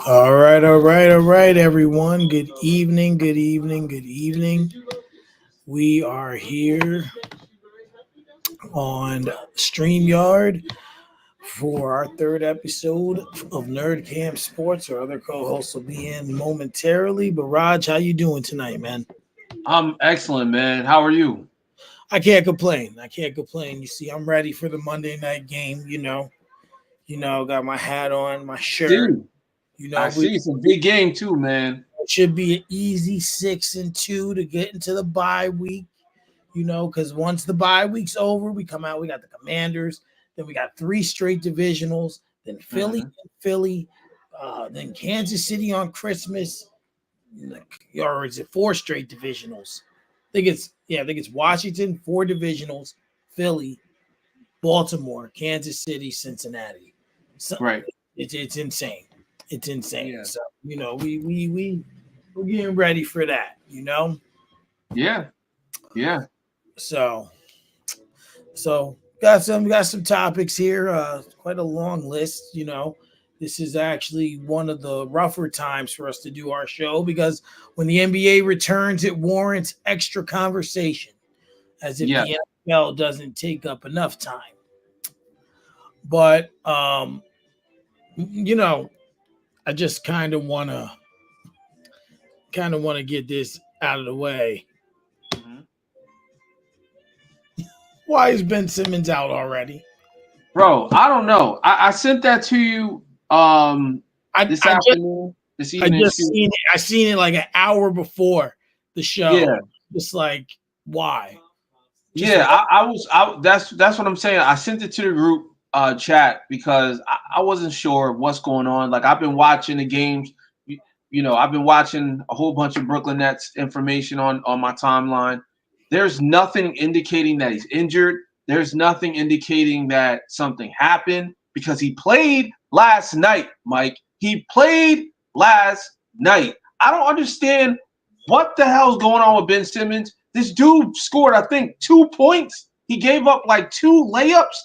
All right, everyone. Good evening, good evening, good evening. We are here on StreamYard for our third episode of Nerd Camp Sports. Our other co-hosts will be in momentarily. But Raj, how you doing tonight, man? I'm excellent, man. How are you? I can't complain. I can't complain. You see, I'm ready for the Monday night game. Got my hat on, my shirt. See, I We see. It's a big game too, man. it should be an easy 6-2 to get into the bye week. Because once the bye week's over, we come out. We got the Commanders. Then we got three straight divisionals. Then hmm Philly, then Kansas City on Christmas. Or is it four straight divisionals? I think it's Washington, four divisionals, Philly, Baltimore, Kansas City, Cincinnati. So Right. it's insane. It's insane. Yeah. So we're getting ready for that. Yeah. Yeah. So got some topics here. Quite a long list. This is actually one of the rougher times for us to do our show because when the NBA returns, it warrants extra conversation, as if Yeah. the NFL doesn't take up enough time. But I just kind of want to get this out of the way. hmm Why is Ben Simmons out already? Bro, I don't know. I sent that to you I, this I just afternoon, this I evening. just Excuse seen it. I seen it like an hour before the show. Yeah. Just like why? Just Yeah. That's what I'm saying. I sent it to the group chat because I wasn't sure what's going on. Like I've been watching the games. I've been watching a whole bunch of Brooklyn Nets information on my timeline. There's nothing indicating that he's injured. There's nothing indicating that something happened because he played last night, Mike. He played last night. I don't understand what the hell's going on with Ben Simmons. This dude scored, I think, 2 points. He gave up like two layups.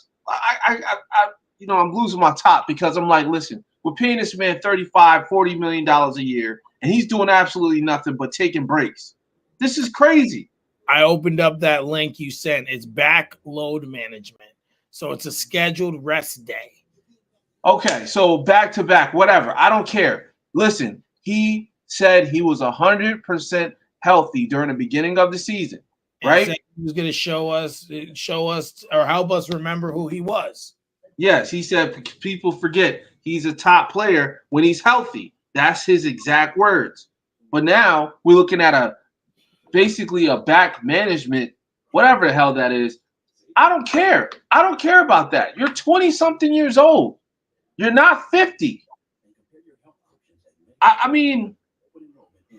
I'm losing my top because I'm like, listen, we're paying this man $35, $40 million a year, and he's doing absolutely nothing but taking breaks. This is crazy. I opened up that link you sent. It's back load management. So it's a scheduled rest day. Okay, so back to back, whatever. I don't care. Listen, he said he was 100% healthy during the beginning of the season, And right? said he was going to show us or help us remember who he was. Yes, he said people forget he's a top player when he's healthy. That's his exact words. But now we're looking at basically a back management, whatever the hell that is. I don't care. I don't care about that. You're 20 something years old. You're not 50. I mean,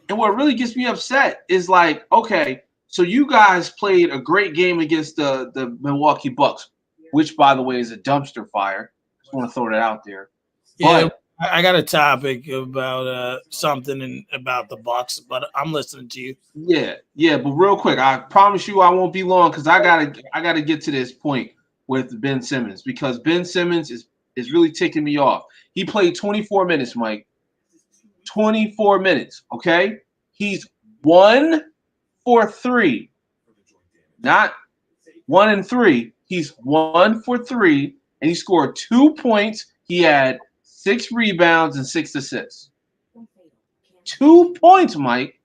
and what really gets me upset is like, okay, so you guys played a great game against the Milwaukee Bucks, which by the way is a dumpster fire. Just want to throw that out there. Yeah, But I got a topic about something about the Bucks, but I'm listening to you. yeah, but real quick, I promise you I won't be long because I gotta get to this point with Ben Simmons because Ben Simmons is really ticking me off. He played 24 minutes, Mike. 24 minutes, okay? He's 1 for 3, not 1 and 3. He's 1 for 3, and he scored 2 points. He had 6 rebounds and 6 assists. 2 points, Mike.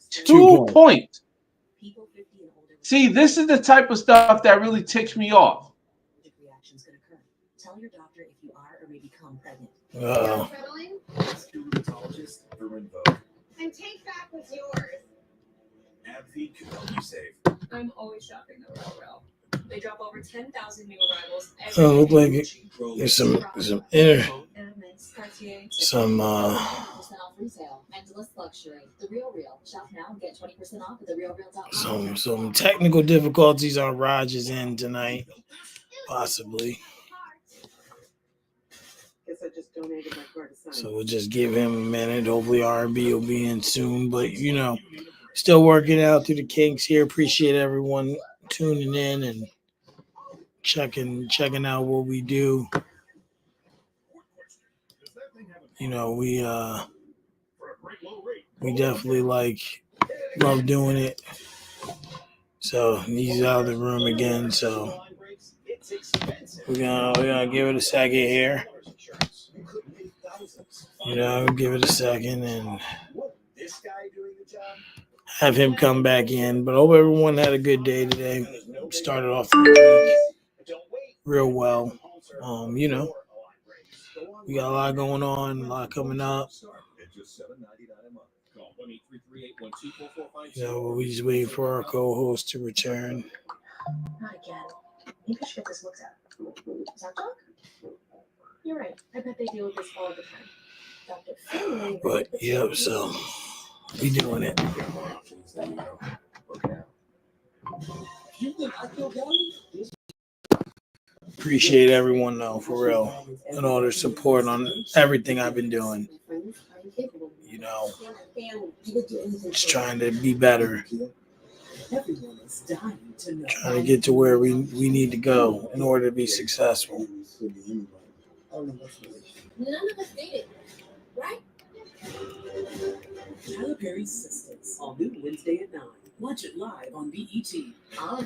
2 points. See, this is the type of stuff that really ticks me off. Uh, And take back what's yours. AbbVie can help you save. I'm always shopping the Real. They drop over 10,000 new arrivals every oh, look day. like there's some inner some some technical difficulties on Rogers' end tonight, possibly. Guess I just donated my car to science. So we'll just give him a minute. Hopefully RB will be in soon. But still working out through the kinks here. Appreciate everyone tuning in and checking out what we do. you know, we definitely love doing it. So he's out of the room again. So we're gonna give it a second here. You know, give it a second and have him come back in. But I hope everyone had a good day today. Started off the week real well. You know, we got a lot going on, a lot coming up. You know, we just waiting for our co-host to return. Not again. Maybe I should get this looked at. Is that Doc? You're right. I bet they deal with this all the time. Dr. Finlay. But yep, so we doing it. Appreciate everyone though, for real, and all their support on everything I've been doing. You know, just trying to be better. Trying to get to where we need to go in order to be successful. None of us dated, right? Tyler Perry's Sisters, all new Wednesday at 9. Watch it live on BET.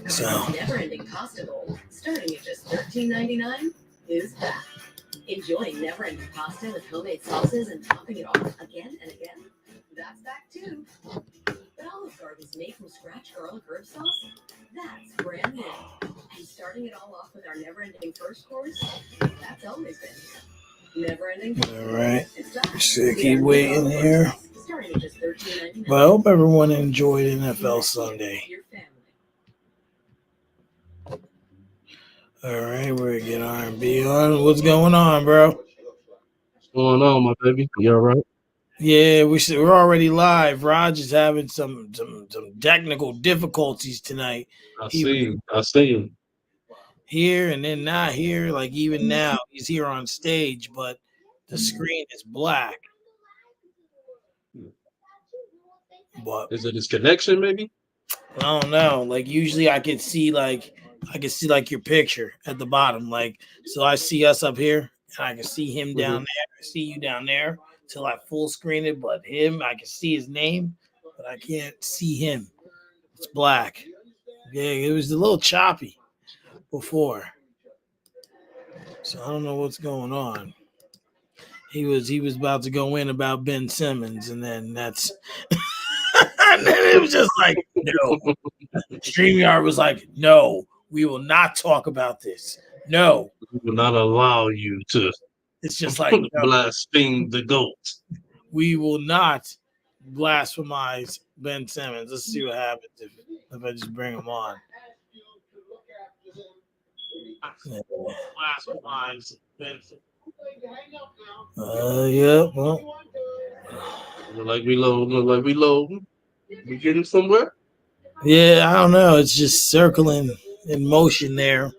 So, Never-ending pasta bowl, starting at just $13.99, is back. Enjoying never-ending pasta with homemade sauces and topping it off again and again. That's back too. But Olive Garden's made from scratch garlic herb sauce, that's brand new. And starting it all off with our never-ending first course, that's always been never-ending. all right. It's back. So keep waiting here. Starting at just $13.99. But I hope everyone enjoyed NFL Sunday. Your family. All right, we're gonna get R&B on. What's going on, bro? What's going on, my baby? You all right? Yeah, we're already live. Raj is having some technical difficulties tonight. I see him. Here and then not here. Like even now, he's here on stage, but the screen is black. But Is it his connection, maybe? I don't know. Like usually, I can see your picture at the bottom. Like so, I see us up here, and I can see him down there. I see you down there till I full screen it. But him, I can see his name, but I can't see him. It's black. Yeah, it was a little choppy before. So I don't know what's going on. He was about to go in about Ben Simmons, and then that's and then it was just like, no. StreamYard was like, no, we will not talk about this. No. We will not allow you to It's just like no, blaspheme the GOAT. we will not blasphemize Ben Simmons. Let's see what happens if I just bring him on. Blasphemize Ben Simmons. Yeah, well. Look like we loading. We getting somewhere? Yeah, I don't know. It's just circling in motion there.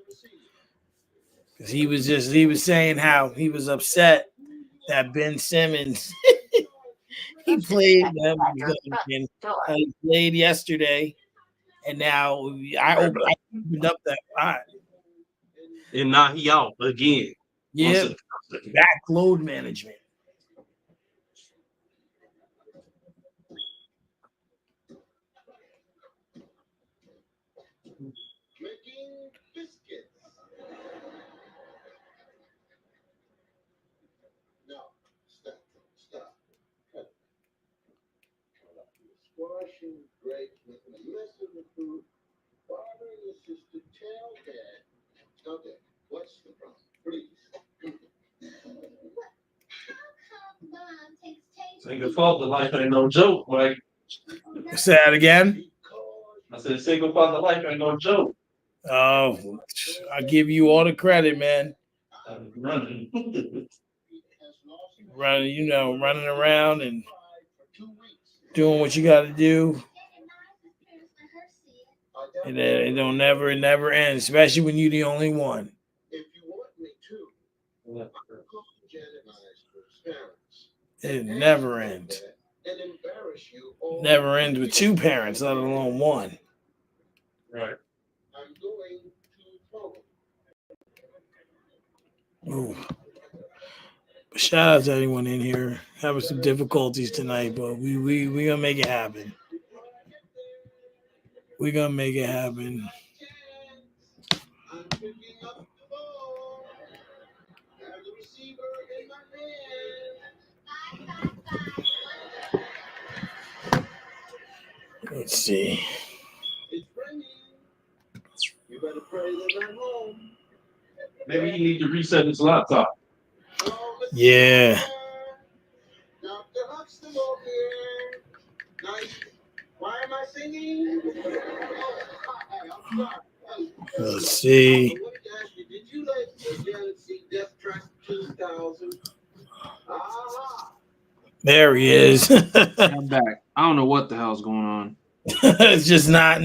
Because he was saying how he was upset that Ben Simmons he played yesterday, and now I opened up that pot. And now he out again. Yeah, backload management. Making biscuits. No, stop. Squashing grapes with less of the food. Father and your sister tell Dad. Okay, what's the problem? Please. How come Mom takes taste? Single father life ain't no joke, right? Say that again. I said single father life ain't no joke. Oh, I give you all the credit, man. Running. Running around and doing what you got to do. And it never end, especially when you're the only one. If you want me to, I'll call Janet and I's parents. It never ends. And embarrass you all. Never ends with two parents, let alone one. Right. I'm going to phone. Ooh. Shout out to anyone in here having some difficulties tonight, but we gonna make it happen. We gonna make it happen. I'm picking up the ball. Have the receiver in my hand. Let's see. It's raining. You better pray that I'm home. Maybe you need to reset his laptop. Oh, Mr. Yeah. Huxtable. Dr. Huxtable here. Nice. Why am I singing? Oh, hi, I'm sorry. Let's see. I wanted to ask you, did you let Janet see Death Track 2000? Ah. There he is. I'm back. I don't know what the hell's going on. It's just not.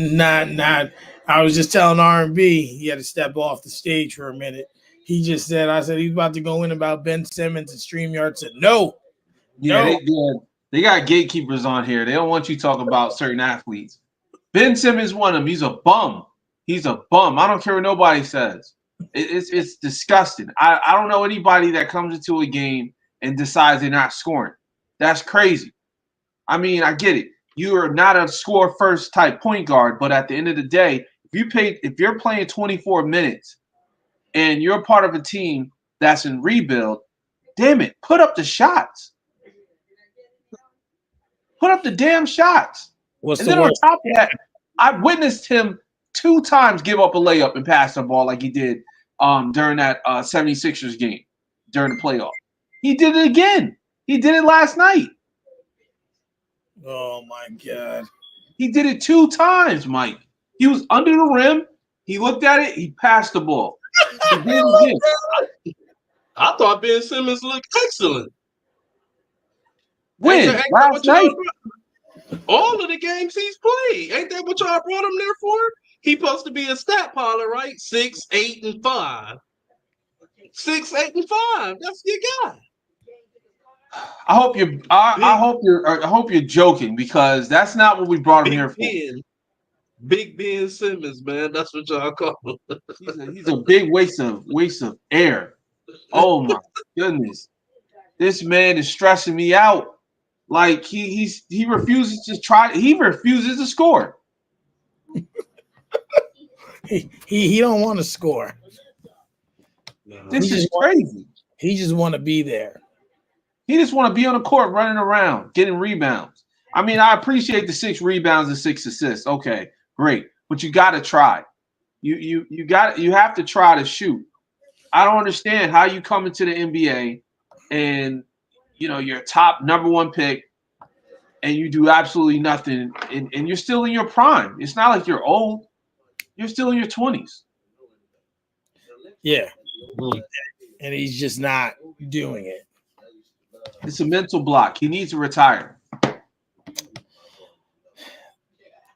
I was just telling R&B he had to step off the stage for a minute. He just said, I said he's about to go in about Ben Simmons, and StreamYard said no. Yeah, No. they got gatekeepers on here. They don't want you talking about certain athletes. Ben Simmons one of them. He's a bum. He's a bum. I don't care what nobody says. It's disgusting. I don't know anybody that comes into a game and decides they're not scoring. That's crazy. I mean, I get it. You are not a score first type point guard, but at the end of the day, if you're playing 24 minutes and you're part of a team that's in rebuild, damn it, put up the shots. Put up the damn shots. What's And the then on worst? top of that, I've witnessed him 2 times give up a layup and pass the ball like he did during that 76ers game during the playoff. He did it again. He did it last night. Oh my God. He did it 2 times, Mike. He was under the rim. He looked at it. He passed the ball. He did it again. I thought Ben Simmons looked excellent. When? Ain't that Last what y'all night? all of the games he's played. Ain't that what y'all brought him there for? He supposed to be a stat piler, right? 6, 8, and 5. 6, 8, and 5. That's your guy. I hope you're joking because that's not what we brought him here for. Big Ben Simmons, man. That's what y'all call him. He's a big waste of air. Oh my goodness. This man is stressing me out. Like he refuses to try. He refuses to score. He don't want to score. This is crazy. He just want to be there. He just want to be on the court, running around, getting rebounds. I mean, I appreciate the 6 rebounds and 6 assists. Okay, great, but you got to try. You have to try to shoot. I don't understand how you come into the NBA and you're top number 1 pick and you do absolutely nothing and you're still in your prime. It's not like you're old. You're still in your 20s. Yeah. And he's just not doing it. It's a mental block. He needs to retire.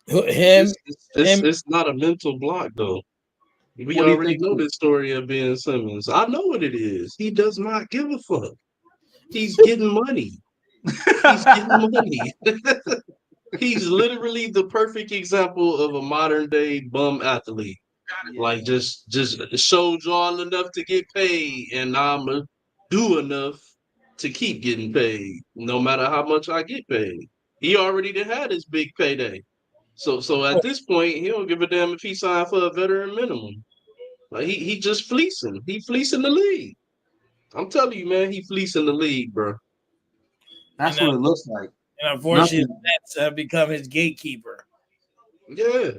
It's not a mental block, though. We What do you already think know it is? the story of Ben Simmons. I know what it is. He does not give a fuck. He's getting money. He's getting money. He's literally the perfect example of a modern day bum athlete. Like just showed y'all enough to get paid, and I'ma do enough to keep getting paid, no matter how much I get paid. He already done had his big payday. So at this point, he don't give a damn if he signed for a veteran minimum. Like he just fleecing. He fleecing the league. I'm telling you, man, he fleecing the league, bro. That's what it looks like. And unfortunately, the Nets have become his gatekeeper. Yeah.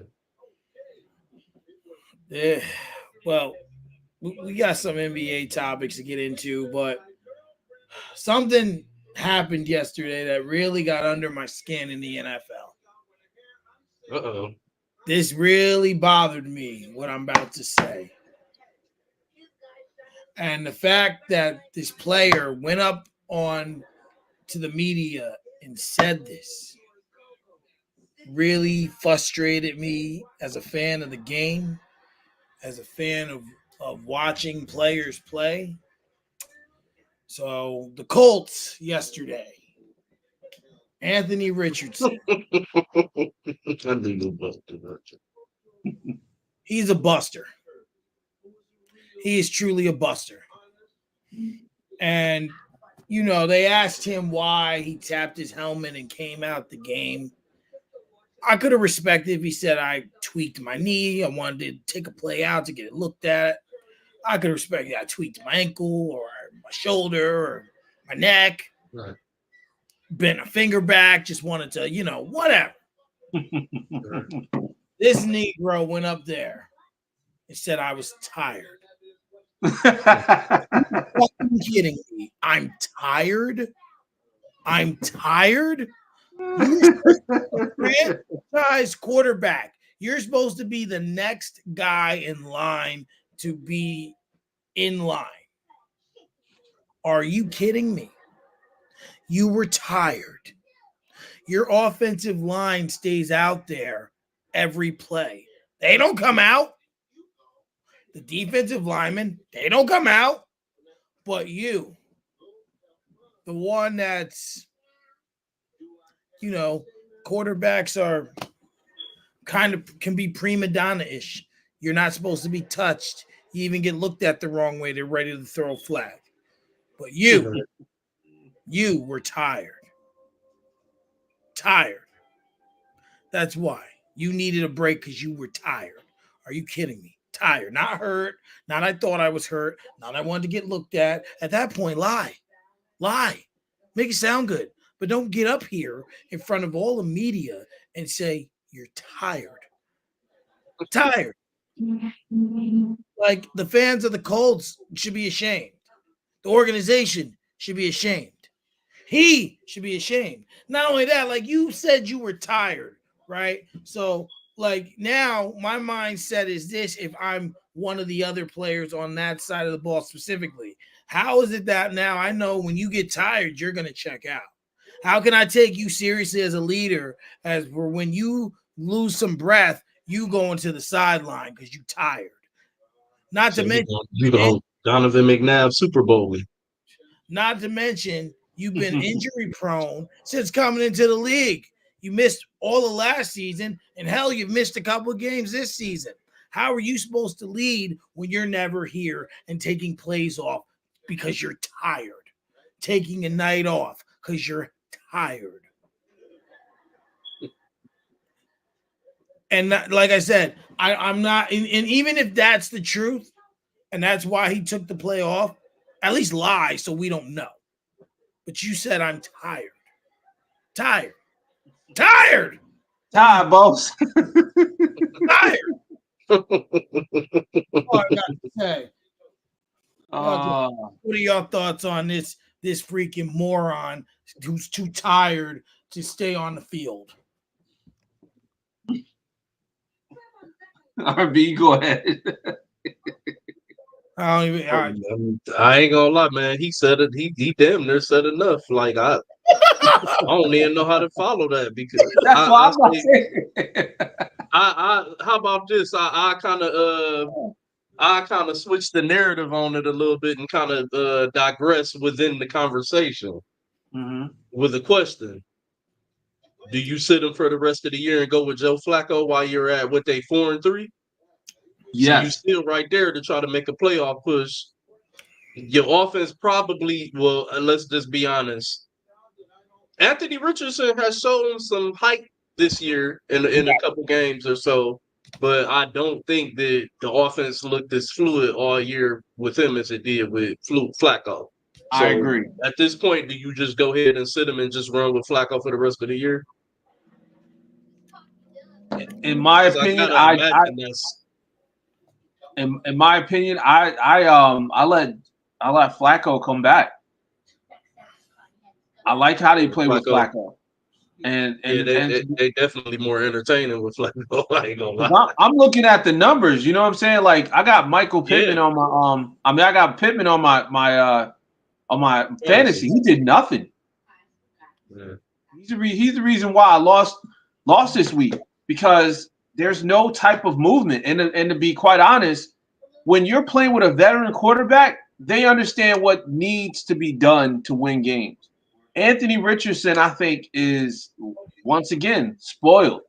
Yeah. Well, we got some NBA topics to get into, but something happened yesterday that really got under my skin in the NFL. Uh-oh. This really bothered me, what I'm about to say. And the fact that this player went up on to the media and said this really frustrated me as a fan of the game, as a fan of watching players play. So the Colts yesterday, Anthony Richardson. I knew you busted. He's a buster. He is truly a buster. And they asked him why he tapped his helmet and came out the game. I could have respected if he said, I tweaked my knee. I wanted to take a play out to get it looked at. I could respect that. I tweaked my ankle or my shoulder or my neck. Right. Bent a finger back. Just wanted to, whatever. This Negro went up there and said I was tired. Fucking kidding me? I'm tired. I'm tired. Franchise quarterback. You're supposed to be the next guy in line to be in line. Are you kidding me? You were tired. Your offensive line stays out there every play. They don't come out. The defensive linemen, they don't come out. But you, the one that's, quarterbacks are kind of can be prima donna-ish. You're not supposed to be touched. You even get looked at the wrong way. They're ready to throw a flag. But you were tired. Tired. That's why. You needed a break because you were tired. Are you kidding me? Tired. Not hurt. Not I thought I was hurt. Not I wanted to get looked at. At that point, lie. Lie. Make it sound good. But don't get up here in front of all the media and say you're tired. Tired. Like the fans of the Colts should be ashamed. The organization should be ashamed. He should be ashamed. Not only that, like you said you were tired, right? So like now my mindset is this: if I'm one of the other players on that side of the ball specifically, how is it that now I know when you get tired, you're going to check out? How can I take you seriously as a leader as for when you lose some breath, you go into the sideline because you're tired? Not to mention you go Donovan McNabb Super Bowl. Not to mention you've been injury prone since coming into the league. You missed all of last season, and hell, you've missed a couple of games this season. How are you supposed to lead when you're never here and taking plays off because you're tired? Taking a night off because you're tired. And like I said, I'm not, and even if that's the truth, and that's why he took the play off, at least lie so we don't know. But you said I'm tired. Tired. Tired. Tired, boss. Tired. All I got to say. What are your thoughts on this freaking moron who's too tired to stay on the field? RB, go ahead. I don't even. I ain't gonna lie, man. He said it. He damn near said enough. Like I don't even know how to follow that because That's what I'm about to say. How about this? I kind of switched the narrative on it a little bit and kind of digress within the conversation with a question. Do you sit him for the rest of the year and go with Joe Flacco while you're at 4-3? Yeah, so you're still right there to try to make a playoff push. Your offense probably will. Let's just be honest. Anthony Richardson has shown some hype this year in a couple games or so, but I don't think that the offense looked as fluid all year with him as it did with Flacco. So I agree. At this point, do you just go ahead and sit him and just run with Flacco for the rest of the year? In my opinion, in my opinion, I let Flacco come back. I like how they play with Flacco, and they definitely more entertaining with Flacco. I ain't gonna lie. I'm looking at the numbers. You know what I'm saying? Like I got Michael Pittman on my I got Pittman on my fantasy. He did nothing. Yeah. He's the reason why I lost this week because there's no type of movement. And to be quite honest, when you're playing with a veteran quarterback, they understand what needs to be done to win games. Anthony Richardson, I think, is once again spoiled.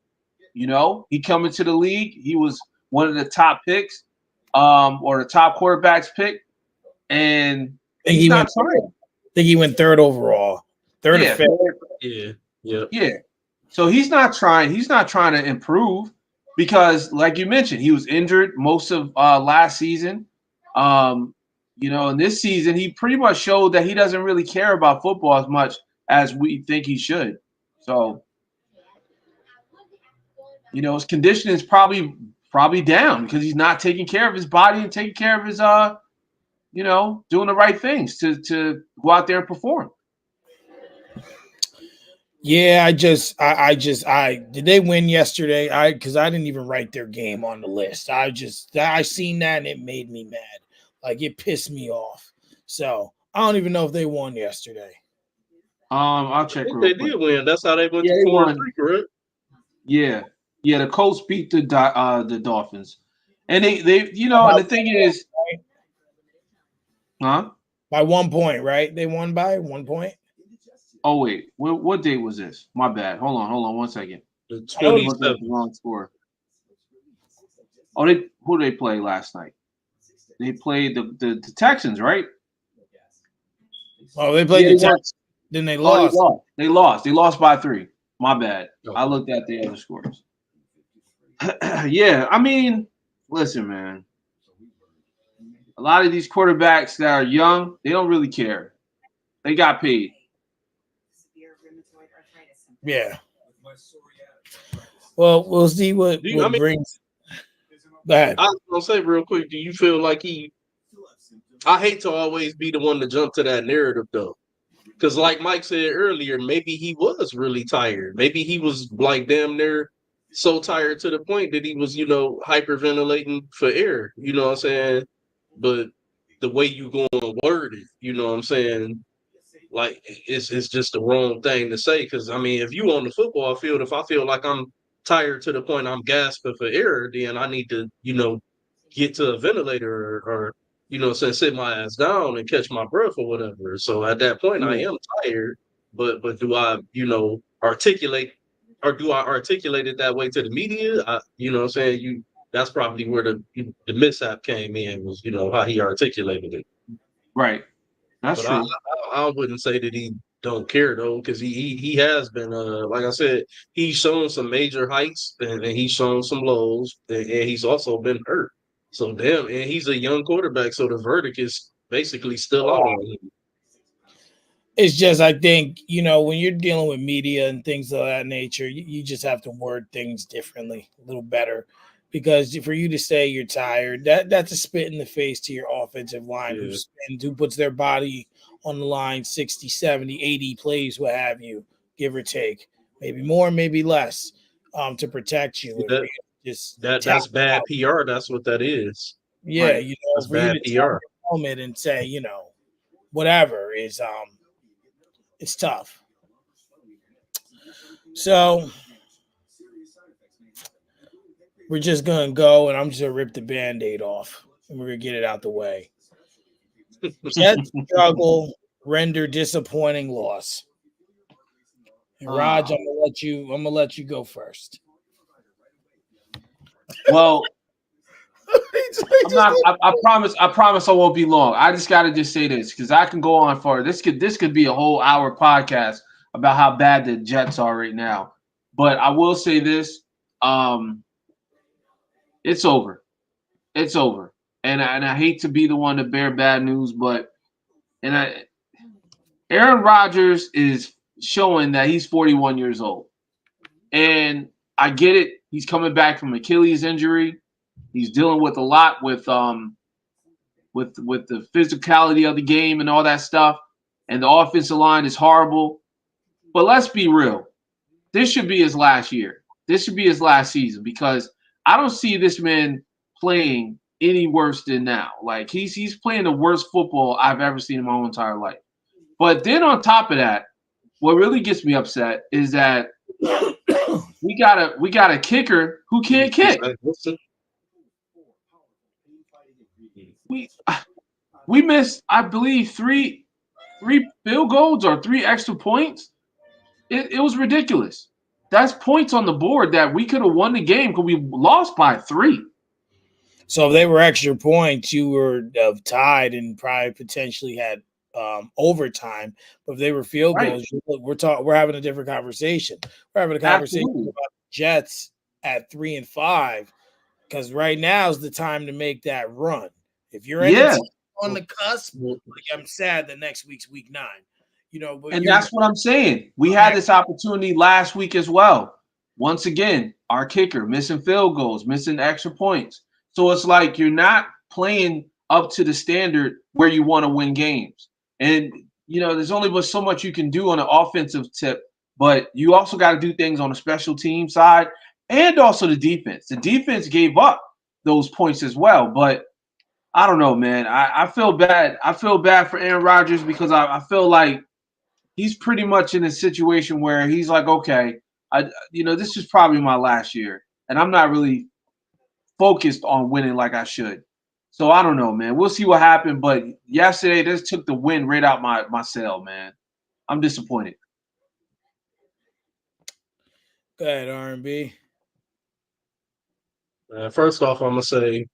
You know, he come into the league. He was one of the top picks, or the top quarterbacks pick, and he's not trying. think he went third overall, third or Yeah. fifth. Yeah. Yeah. So he's not trying to improve because, like you mentioned, he was injured most of last season. And this season he pretty much showed that he doesn't really care about football as much as we think he should. So, his conditioning is probably down because he's not taking care of his body and taking care of his doing the right things to go out there and perform. Yeah, I did they win yesterday? Because I didn't even write their game on the list. I seen that and it made me mad. Like it pissed me off. So I don't even know if they won yesterday. I'll I check. think Real they quick. did win. That's how they went Yeah, to they 4-3, won. correct? Yeah. The Colts beat the Dolphins, and they and the thing is, huh? By 1 point, right? They won by 1 point. Oh wait, what date was this? My bad. Hold on 1 second. The I was looking at 27th. the wrong score. Oh, who did they play last night? They played the Texans, right? Oh, they played Yeah, the Texans. Then they Oh, lost. they lost. They lost by 3. My bad. Okay. I looked at the other scores. Yeah, I mean, listen, man. A lot of these quarterbacks that are young, they don't really care. They got paid. Yeah. Well, we'll see what brings. Go ahead. I was gonna say real quick, do you feel like I hate to always be the one to jump to that narrative though. Because like Mike said earlier, maybe he was really tired. Maybe he was like damn near so tired to the point that he was, hyperventilating for air. You know what I'm saying? But the way you going to word it, you know what I'm saying? Like it's just the wrong thing to say. Because I mean, if you on the football field, if I feel like I'm tired to the point I'm gasping for air, then I need to, get to a ventilator or sit my ass down and catch my breath or whatever. So at that point, I am tired. But do I, articulate, or do I articulate it that way to the media? You know what I'm saying? That's probably where the mishap came in, was how he articulated it. Right. That's But true. I wouldn't say that he don't care though, because he has been like I said, he's shown some major heights and he's shown some lows, and he's also been hurt. So damn, and he's a young quarterback, so the verdict is basically still out on him. It's just, I think, when you're dealing with media and things of that nature, you just have to word things differently, a little better. Because for you to say you're tired, that's a spit in the face to your offensive line who puts their body on the line 60, 70, 80 plays, what have you, give or take. Maybe more, maybe less, to protect you. That's bad PR. That's what that is. Yeah, right. That's for you bad to PR. Helmet and say, whatever is it's tough. So we're just gonna go, and I'm just gonna rip the Band-Aid off, and we're gonna get it out the way. Jets struggle, render disappointing loss. And Raj, I'm gonna let you go first. Well, I promise I won't be long. I just gotta say this because I can go on for this could be a whole hour podcast about how bad the Jets are right now. But I will say this. It's over. It's over. And I hate to be the one to bear bad news, but Aaron Rodgers is showing that he's 41 years old. And I get it. He's coming back from Achilles injury. He's dealing with a lot with the physicality of the game and all that stuff. And the offensive line is horrible. But let's be real. This should be his last year. This should be his last season because I don't see this man playing any worse than now. Like he's playing the worst football I've ever seen in my whole entire life. But then on top of that, what really gets me upset is that we got a kicker who can't kick. We missed, I believe, three field goals or 3 extra points. It was ridiculous. That's points on the board that we could have won the game because we lost by 3. So if they were extra points, you were tied and probably potentially had overtime. But if they were field Right. goals, we're having a different conversation. We're having a conversation Absolutely. about the Jets at 3-5 because right now is the time to make that run. If you're Yeah. on the cusp, like I'm sad that next week's week 9. But And that's what I'm saying. We had this opportunity last week as well. Once again, our kicker missing field goals, missing extra points. So it's like you're not playing up to the standard where you want to win games. And there's only but so much you can do on the offensive tip, but you also got to do things on the special team side and also the defense. The defense gave up those points as well, but I don't know, man. I feel bad. I feel bad for Aaron Rodgers because I feel like he's pretty much in a situation where he's like, okay, this is probably my last year, and I'm not really focused on winning like I should. So I don't know, man. We'll see what happened. But yesterday, this took the win right out my sail, man. I'm disappointed. Go ahead, R&B. First off, I'm gonna say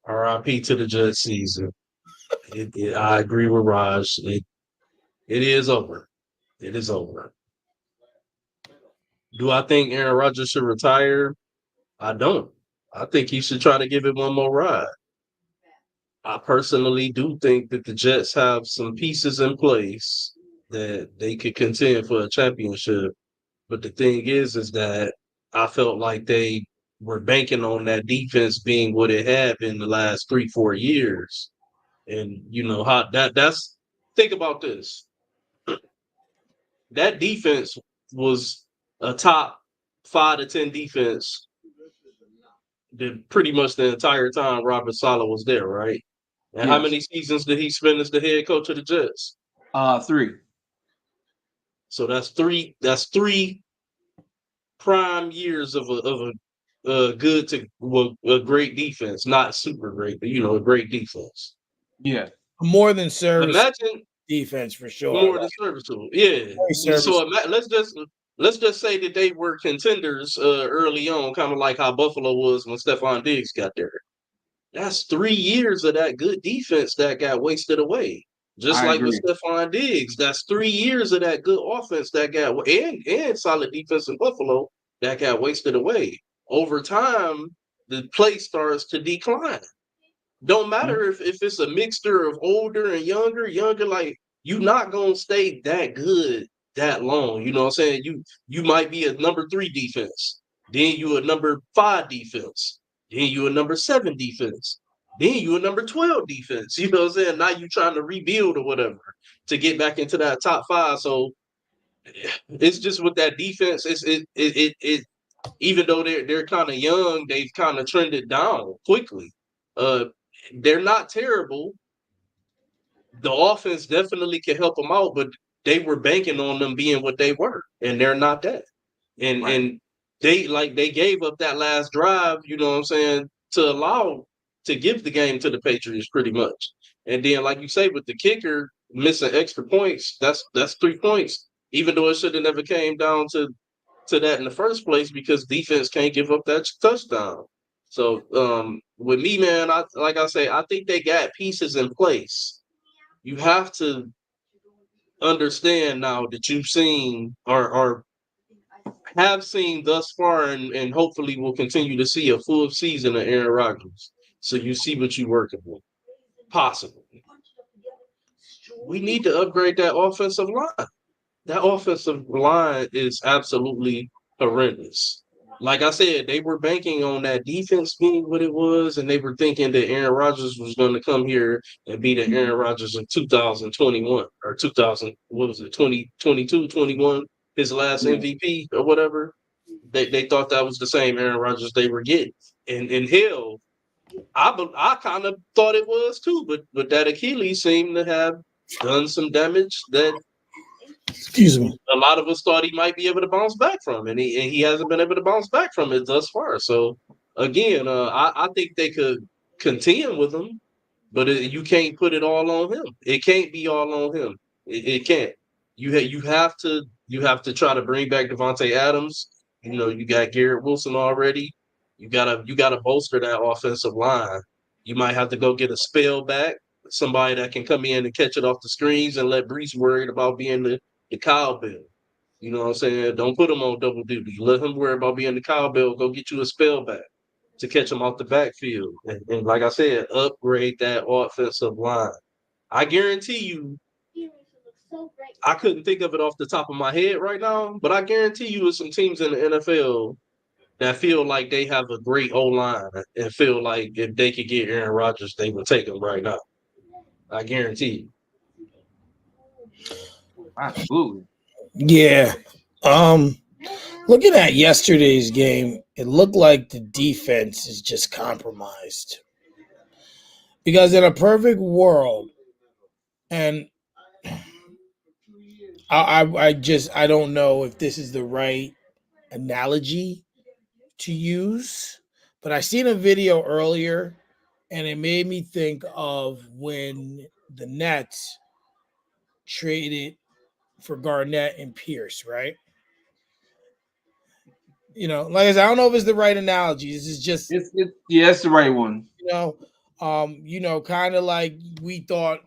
RIP to the Jets season. I agree with Raj. It is over. It is over. Do I think Aaron Rodgers should retire? I don't. I think he should try to give it one more ride. I personally do think that the Jets have some pieces in place that they could contend for a championship. But the thing is that I felt like they were banking on that defense being what it had been the last 3-4 years. And how that's think about this. That defense was a top 5 to 10 defense pretty much the entire time Robert Saleh was there, right? And how many seasons did he spend as the head coach of the Jets? 3. So that's three prime years of a good to a great defense, not super great, but a great defense. Yeah, more than service. Imagine defense for sure. More than serviceable, yeah. So let's just say that they were contenders early on, kind of like how Buffalo was when Stephon Diggs got there. That's 3 years of that good defense that got wasted away. Just like with Stephon Diggs, that's 3 years of that good offense that got and solid defense in Buffalo that got wasted away. Over time, the play starts to decline. Don't matter if it's a mixture of older and younger, like you're not gonna stay that good that long. You know what I'm saying? You might be a number 3 defense, then you a number 5 defense, then you a number 7 defense, then you a number 12 defense. You know what I'm saying? Now you trying to rebuild or whatever to get back into that top 5. So it's just with that defense, it even though they're kind of young, they've kind of trended down quickly. They're not terrible. The offense definitely can help them out, but they were banking on them being what they were, and they're not that. And they gave up that last drive, you know what I'm saying, to give the game to the Patriots pretty much. And then, like you say, with the kicker missing extra points, that's 3 points, even though it should have never came down to that in the first place because defense can't give up that touchdown. So with me, man, I think they got pieces in place. You have to understand now that you've seen or have seen thus far and hopefully will continue to see a full season of Aaron Rodgers. So you see what you're working with. Possible. We need to upgrade that offensive line. That offensive line is absolutely horrendous. Like I said, they were banking on that defense being what it was, and they were thinking that Aaron Rodgers was going to come here and be the Aaron Rodgers of 2021 or 2022, 21, his last MVP or whatever. They thought that was the same Aaron Rodgers they were getting. And hell, I kind of thought it was too, but that Achilles seemed to have done some damage that excuse me, a lot of us thought he might be able to bounce back from, and he hasn't been able to bounce back from it thus far. So again, I think they could contend with him, but you can't put it all on him. It can't be all on him. It can't. You have to try to bring back Devontae Adams. You got Garrett Wilson already. You gotta bolster that offensive line. You might have to go get a spell back. somebody that can come in and catch it off the screens and let Brees worried about being the cowbell. You know what I'm saying? Don't put him on double duty. Let him worry about being the cowbell. Go get you a spell back to catch him off the backfield. And like I said, upgrade that offensive line. I guarantee you, I couldn't think of it off the top of my head right now, but I guarantee you there's some teams in the NFL that feel like they have a great O-line and feel like if they could get Aaron Rodgers, they would take him right now. I guarantee you. Absolutely. Yeah. Looking at yesterday's game, it looked like the defense is just compromised. Because in a perfect world, and I don't know if this is the right analogy to use, but I seen a video earlier and it made me think of when the Nets traded for Garnett and Pierce, right? You know, like I said, I don't know if it's the right analogy. This is just, Yeah, it's the right one. Kind of like we thought,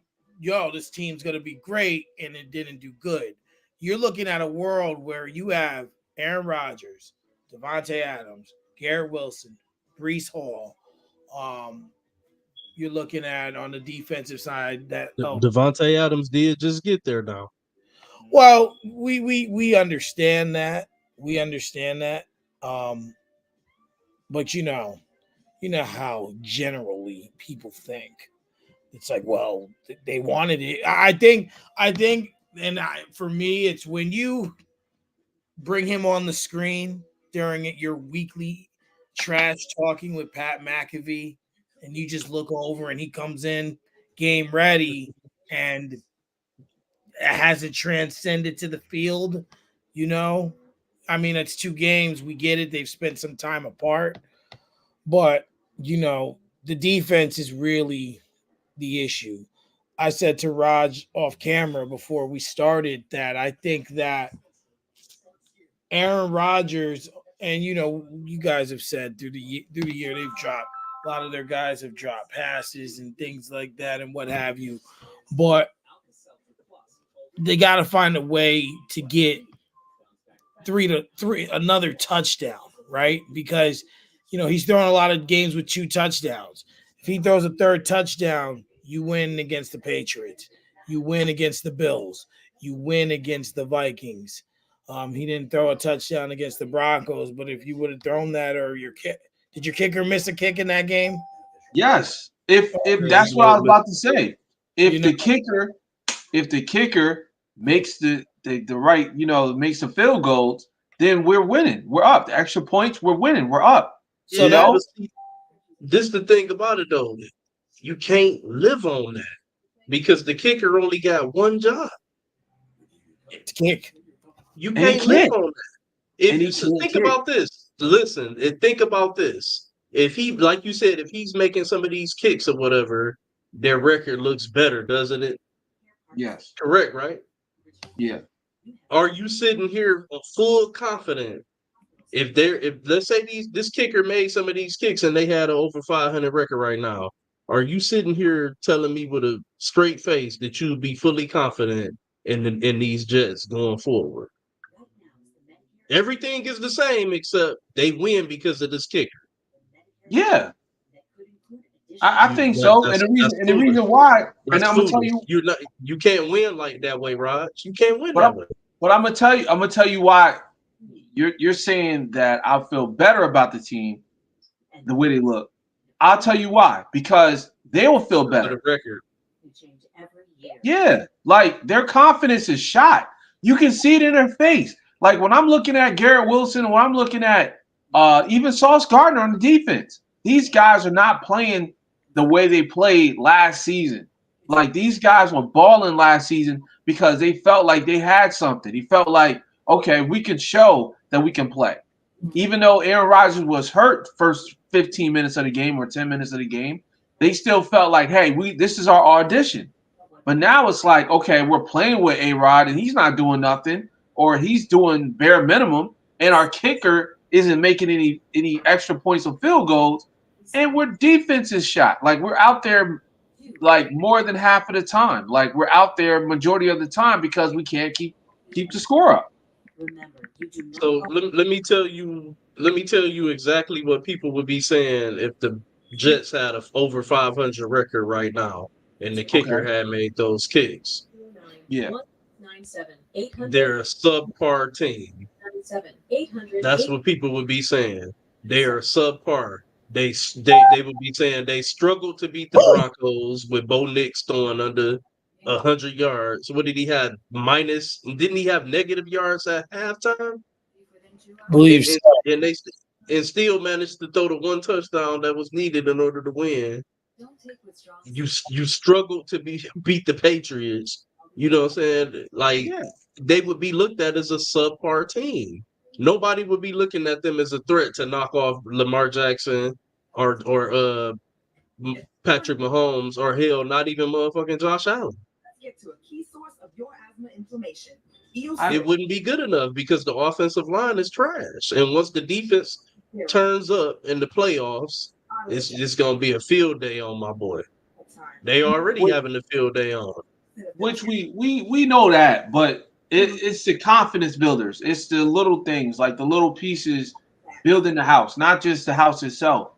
this team's gonna be great, and it didn't do good. You're looking at a world where you have Aaron Rodgers, Devontae Adams, Garrett Wilson, Brees Hall. You're looking at on the defensive side that Devontae Adams did just get there now. Well, we understand that. We understand that. But you know how generally people think. It's like, well, they wanted it. I think, for me, it's when you bring him on the screen during your weekly trash talking with Pat McAfee, and you just look over and he comes in game ready and hasn't transcended to the field. I mean, it's 2 games. We get it. They've spent some time apart, but the defense is really the issue. I said to Raj off camera before we started that I think that Aaron Rodgers, and you guys have said through the year they've dropped, a lot of their guys have dropped passes and things like that and what have you, but they got to find a way to get 3 another touchdown, right? Because he's throwing a lot of games with 2 touchdowns. If he throws a 3rd touchdown, you win against the Patriots. You win against the Bills. You win against the Vikings. He didn't throw a touchdown against the Broncos, but if you would have thrown that, or did your kicker miss a kick in that game? Yes. If that's what I was about to say. If the kicker makes the right, makes the field goals, then we're winning. We're up. The extra points, we're winning. We're up. So this is the thing about it, though. You can't live on that because the kicker only got one job. To kick. You can't live on that. Think about this. Listen, think about this. If he, like you said, if he's making some of these kicks or whatever, their record looks better, doesn't it? Yes. Correct, right? Yeah. Are you sitting here full confident? If let's say this kicker made some of these kicks and they had an over 500 record right now, are you sitting here telling me with a straight face that you'd be fully confident in these Jets going forward? Everything is the same except they win because of this kicker. Yeah, I think so. And the reason why, and I'm gonna tell you, you can't win like that way, Raj. You can't win that way. But I'm gonna tell you why. You're saying that I feel better about the team, the way they look. I'll tell you why. Because they will feel better. The record. Yeah, like their confidence is shot. You can see it in their face. Like when I'm looking at Garrett Wilson, when I'm looking at even Sauce Gardner on the defense, these guys are not playing the way they played last season. Like these guys were balling last season because they felt like they had something. He felt like, okay, we can show that we can play. Even though Aaron Rodgers was hurt first 15 minutes of the game or 10 minutes of the game, they still felt like, hey, this is our audition. But now it's like, okay, we're playing with A-Rod and he's not doing nothing, or he's doing bare minimum, and our kicker isn't making any extra points or field goals, and we're defense is shot. Like we're out there like more than half of the time. Like we're out there majority of the time because we can't keep the score up. Remember, you do not So let me tell you exactly what people would be saying if the Jets had a over 500 record right now and the kicker Okay. had made those kicks. Yeah. 197 800 They're a subpar team. 97 800. That's what people would be saying. They are subpar. They would be saying they struggled to beat the Broncos with Bo Nix throwing under 100 yards. What did he have? Minus? Didn't he have negative yards at halftime? Believe so. And they still managed to throw the one touchdown that was needed in order to win. You struggled to beat the Patriots. You know what I'm saying? Like they would be looked at as a subpar team. Nobody would be looking at them as a threat to knock off Lamar Jackson or Patrick Mahomes or hell, not even motherfucking Josh Allen. Get to a key source of your asthma inflammation. It wouldn't be good enough because the offensive line is trash. And once the defense turns up in the playoffs, it's going to be a field day on my boy. They already having a field day on. Which we know that, but it's the confidence builders. It's the little things, like the little pieces building the house, not just the house itself.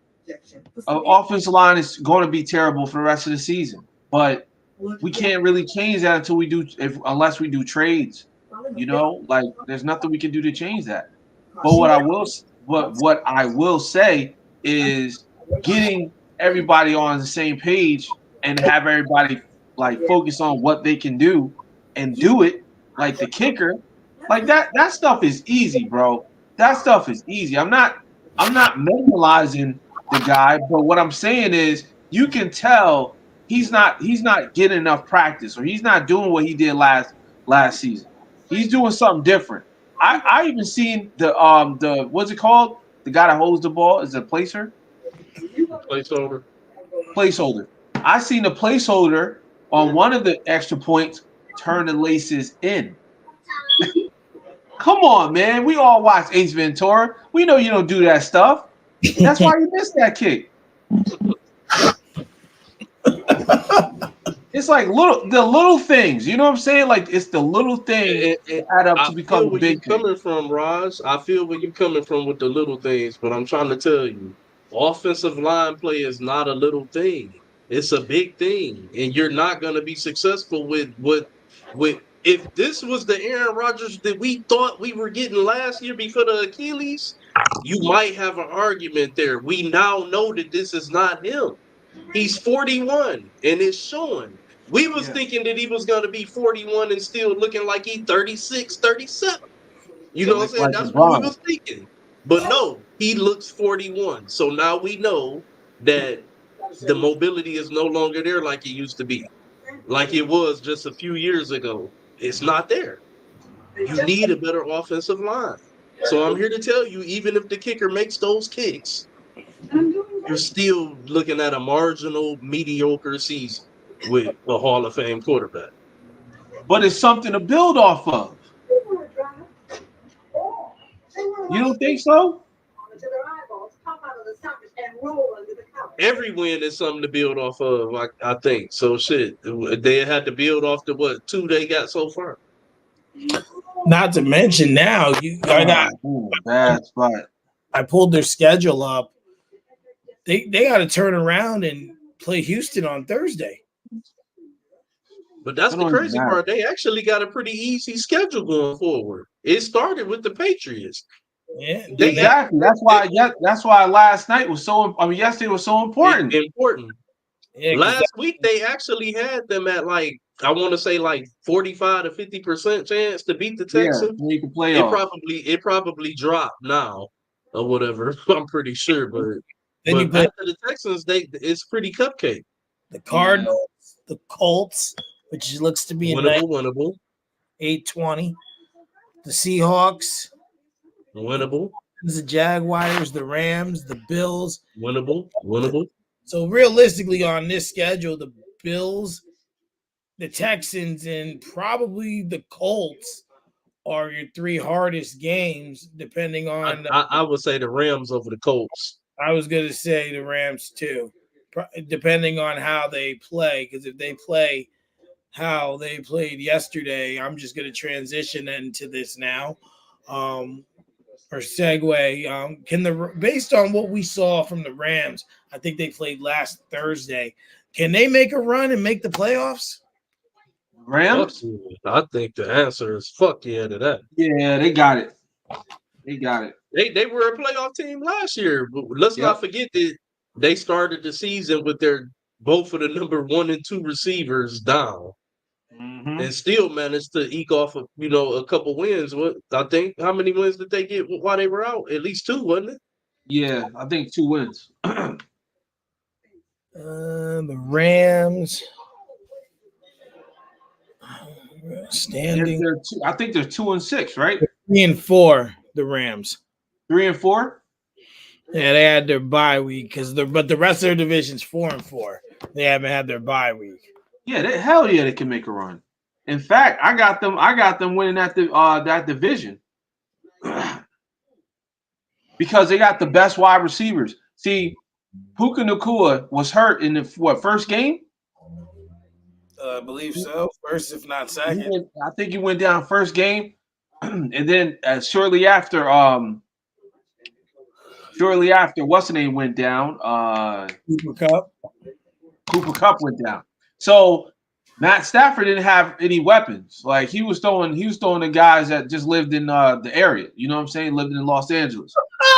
Offensive line is going to be terrible for the rest of the season, but we can't really change that until unless we do trades. You know, like there's nothing we can do to change that. But what I will say is getting everybody on the same page and have everybody like focus on what they can do and do it. Like the kicker, like that stuff is easy, bro. That stuff is easy. I'm not minimalizing the guy, but what I'm saying is you can tell he's not getting enough practice, or he's not doing what he did last season. He's doing something different. I even seen the what's it called? The guy that holds the ball is a placer. Placeholder. I seen the placeholder on one of the extra points turn the laces in. Come on, man. We all watch Ace Ventura. We know you don't do that stuff. That's why you missed that kick. It's like the little things. You know what I'm saying? Like it's the little things that add up to become a big thing. Coming from, Raj. I feel where you're coming from with the little things, but I'm trying to tell you, offensive line play is not a little thing. It's a big thing, and you're not going to be successful with. If this was the Aaron Rodgers that we thought we were getting last year before the Achilles, you might have an argument there. We now know that this is not him. He's 41, and it's showing. We was thinking that he was going to be 41 and still looking like he's 36, 37. You know what I'm saying? Like That's what we was thinking. But no, he looks 41. So now we know that the mobility is no longer there like it used to be. Like it was just a few years ago. It's not there. You need a better offensive line. So I'm here to tell you, even if the kicker makes those kicks, you're still looking at a marginal, mediocre season with a Hall of Fame quarterback. But it's something to build off of. You don't think so? Every win is something to build off of, I think. So shit, they had to build off the what 2 they got so far. Not to mention now, bad spot. I pulled their schedule up. They got to turn around and play Houston on Thursday. But that's the crazy part. They actually got a pretty easy schedule going forward. It started with the Patriots. Yeah, exactly. That's why last night was so. I mean, yesterday was so important. Yeah, last week they actually had them at like I want to say like 45 to 50% chance to beat the Texans. Yeah, you can play it probably dropped now or whatever. I'm pretty sure, but after the Texans, it's pretty cupcake. The Cardinals, the Colts, which looks to be winnable. 8-20. The Seahawks, winnable. The Jaguars, the Rams, the Bills, winnable. So realistically, on this schedule, the Bills, the Texans, and probably the Colts are your three hardest games, depending on. I would say the Rams over the Colts. I was going to say the Rams too. depending on how they play. Because if they play how they played yesterday, I'm just going to transition into this now, or segue. Based on what we saw from the Rams, I think they played last Thursday. Can they make a run and make the playoffs? Fuck Rams? yeah. I think the answer is fuck yeah to that. Yeah, they got it. They got it. They were a playoff team last year, but let's Yep. not forget that they started the season with their both of the number 1 and 2 receivers down, Mhm. and still managed to eke off a couple wins. What I think, how many wins did they get while they were out? At least 2, wasn't it? Yeah, I think 2 wins. The Rams standing I think they're 2-6, right? 3-4. The Rams. 3-4. Yeah, they had their bye week but the rest of their division's 4-4. They haven't had their bye week. Yeah, hell yeah, they can make a run. In fact, I got them winning that division because they got the best wide receivers. See, Puka Nacua was hurt in the first game. I believe so. First, if not second. I think he went down first game, and then shortly after, what's the name went down? Cooper Kupp went down. So Matt Stafford didn't have any weapons. Like he was throwing the guys that just lived in the area. You know what I'm saying? Living in Los Angeles.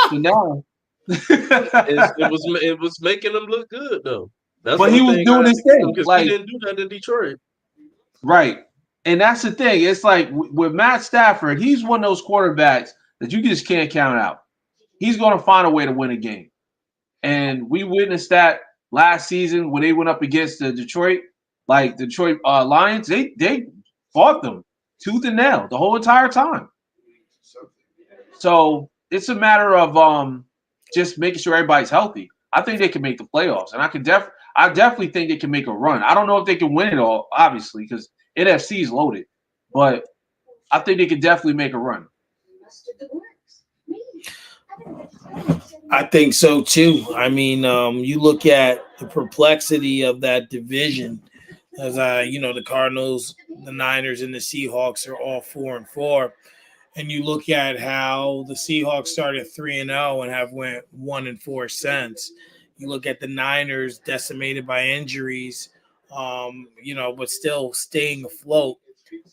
So now it was making them look good though. That's but he was doing his thing. Because Like he didn't do that in Detroit. Right. And that's the thing. It's like with Matt Stafford, he's one of those quarterbacks that you just can't count out. He's going to find a way to win a game. And we witnessed that last season when they went up against the Detroit Lions. They fought them tooth and nail the whole entire time. So it's a matter of just making sure everybody's healthy. I think they can make the playoffs, and I definitely think they can make a run. I don't know if they can win it all, obviously, because NFC is loaded, but I think they can definitely make a run. I think so too. I mean, you look at the perplexity of that division, as the Cardinals, the Niners, and the Seahawks are all 4-4, and you look at how the Seahawks started 3-0 and have went 1-4 since. You look at the Niners decimated by injuries, but still staying afloat,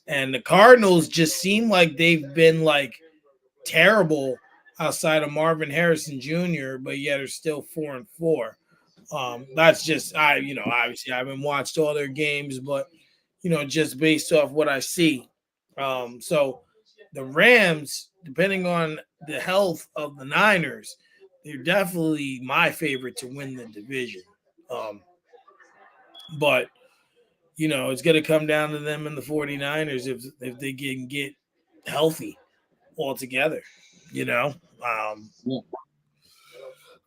and the Cardinals just seem like they've been like terrible outside of Marvin Harrison Jr., but yet are still 4-4. That's just obviously I haven't watched all their games, but just based off what I see. So the Rams, depending on the health of the Niners, they're definitely my favorite to win the division. But it's going to come down to them and the 49ers if they can get healthy altogether.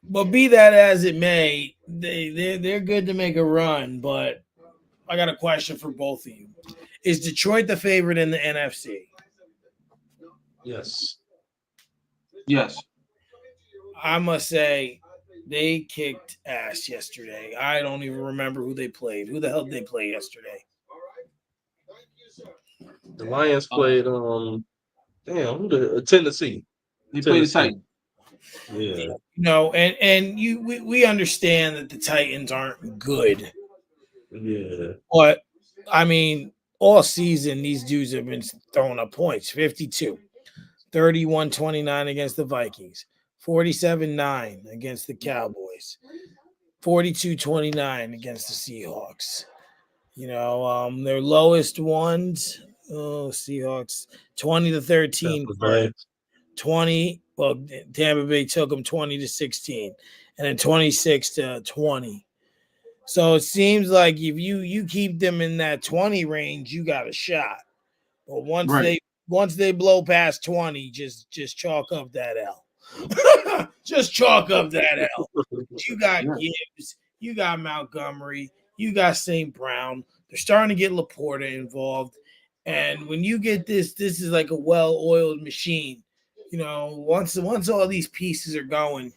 But be that as it may, they're good to make a run. But I got a question for both of you: is Detroit the favorite in the NFC? Yes. Yes. I must say they kicked ass yesterday. I don't even remember who they played. Who the hell did they play yesterday? The Lions played Tennessee. They played the Titans. Yeah. And we understand that the Titans aren't good. Yeah. But I mean, all season these dudes have been throwing up points. 52, 31-29 against the Vikings, 47-9 against the Cowboys, 42-29 against the Seahawks. Their lowest ones, Seahawks, 20-13. 20. Well, Tampa Bay took them 20-16, and then 26-20. So it seems like if you keep them in that 20 range, you got a shot. But once they blow past 20, just chalk up that L. Just chalk up that L. You got Gibbs, you got Montgomery, you got St. Brown. They're starting to get Laporta involved, and when you get this is like a well-oiled machine. Once all these pieces are going,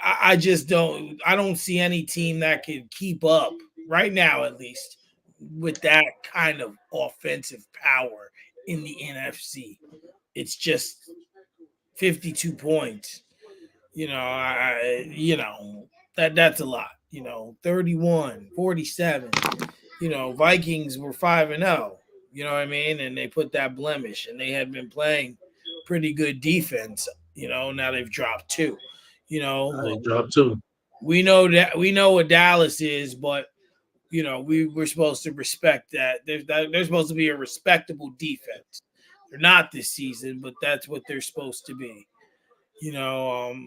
I just don't. I don't see any team that can keep up right now, at least, with that kind of offensive power in the NFC. It's just 52 points. That's a lot. 31, 47. Vikings were 5-0. You know what I mean? And they put that blemish, and they had been playing pretty good defense. Now they've dropped two. They dropped 2. We know what Dallas is, but we're supposed to respect that. They're supposed to be a respectable defense. They're not this season, but that's what they're supposed to be.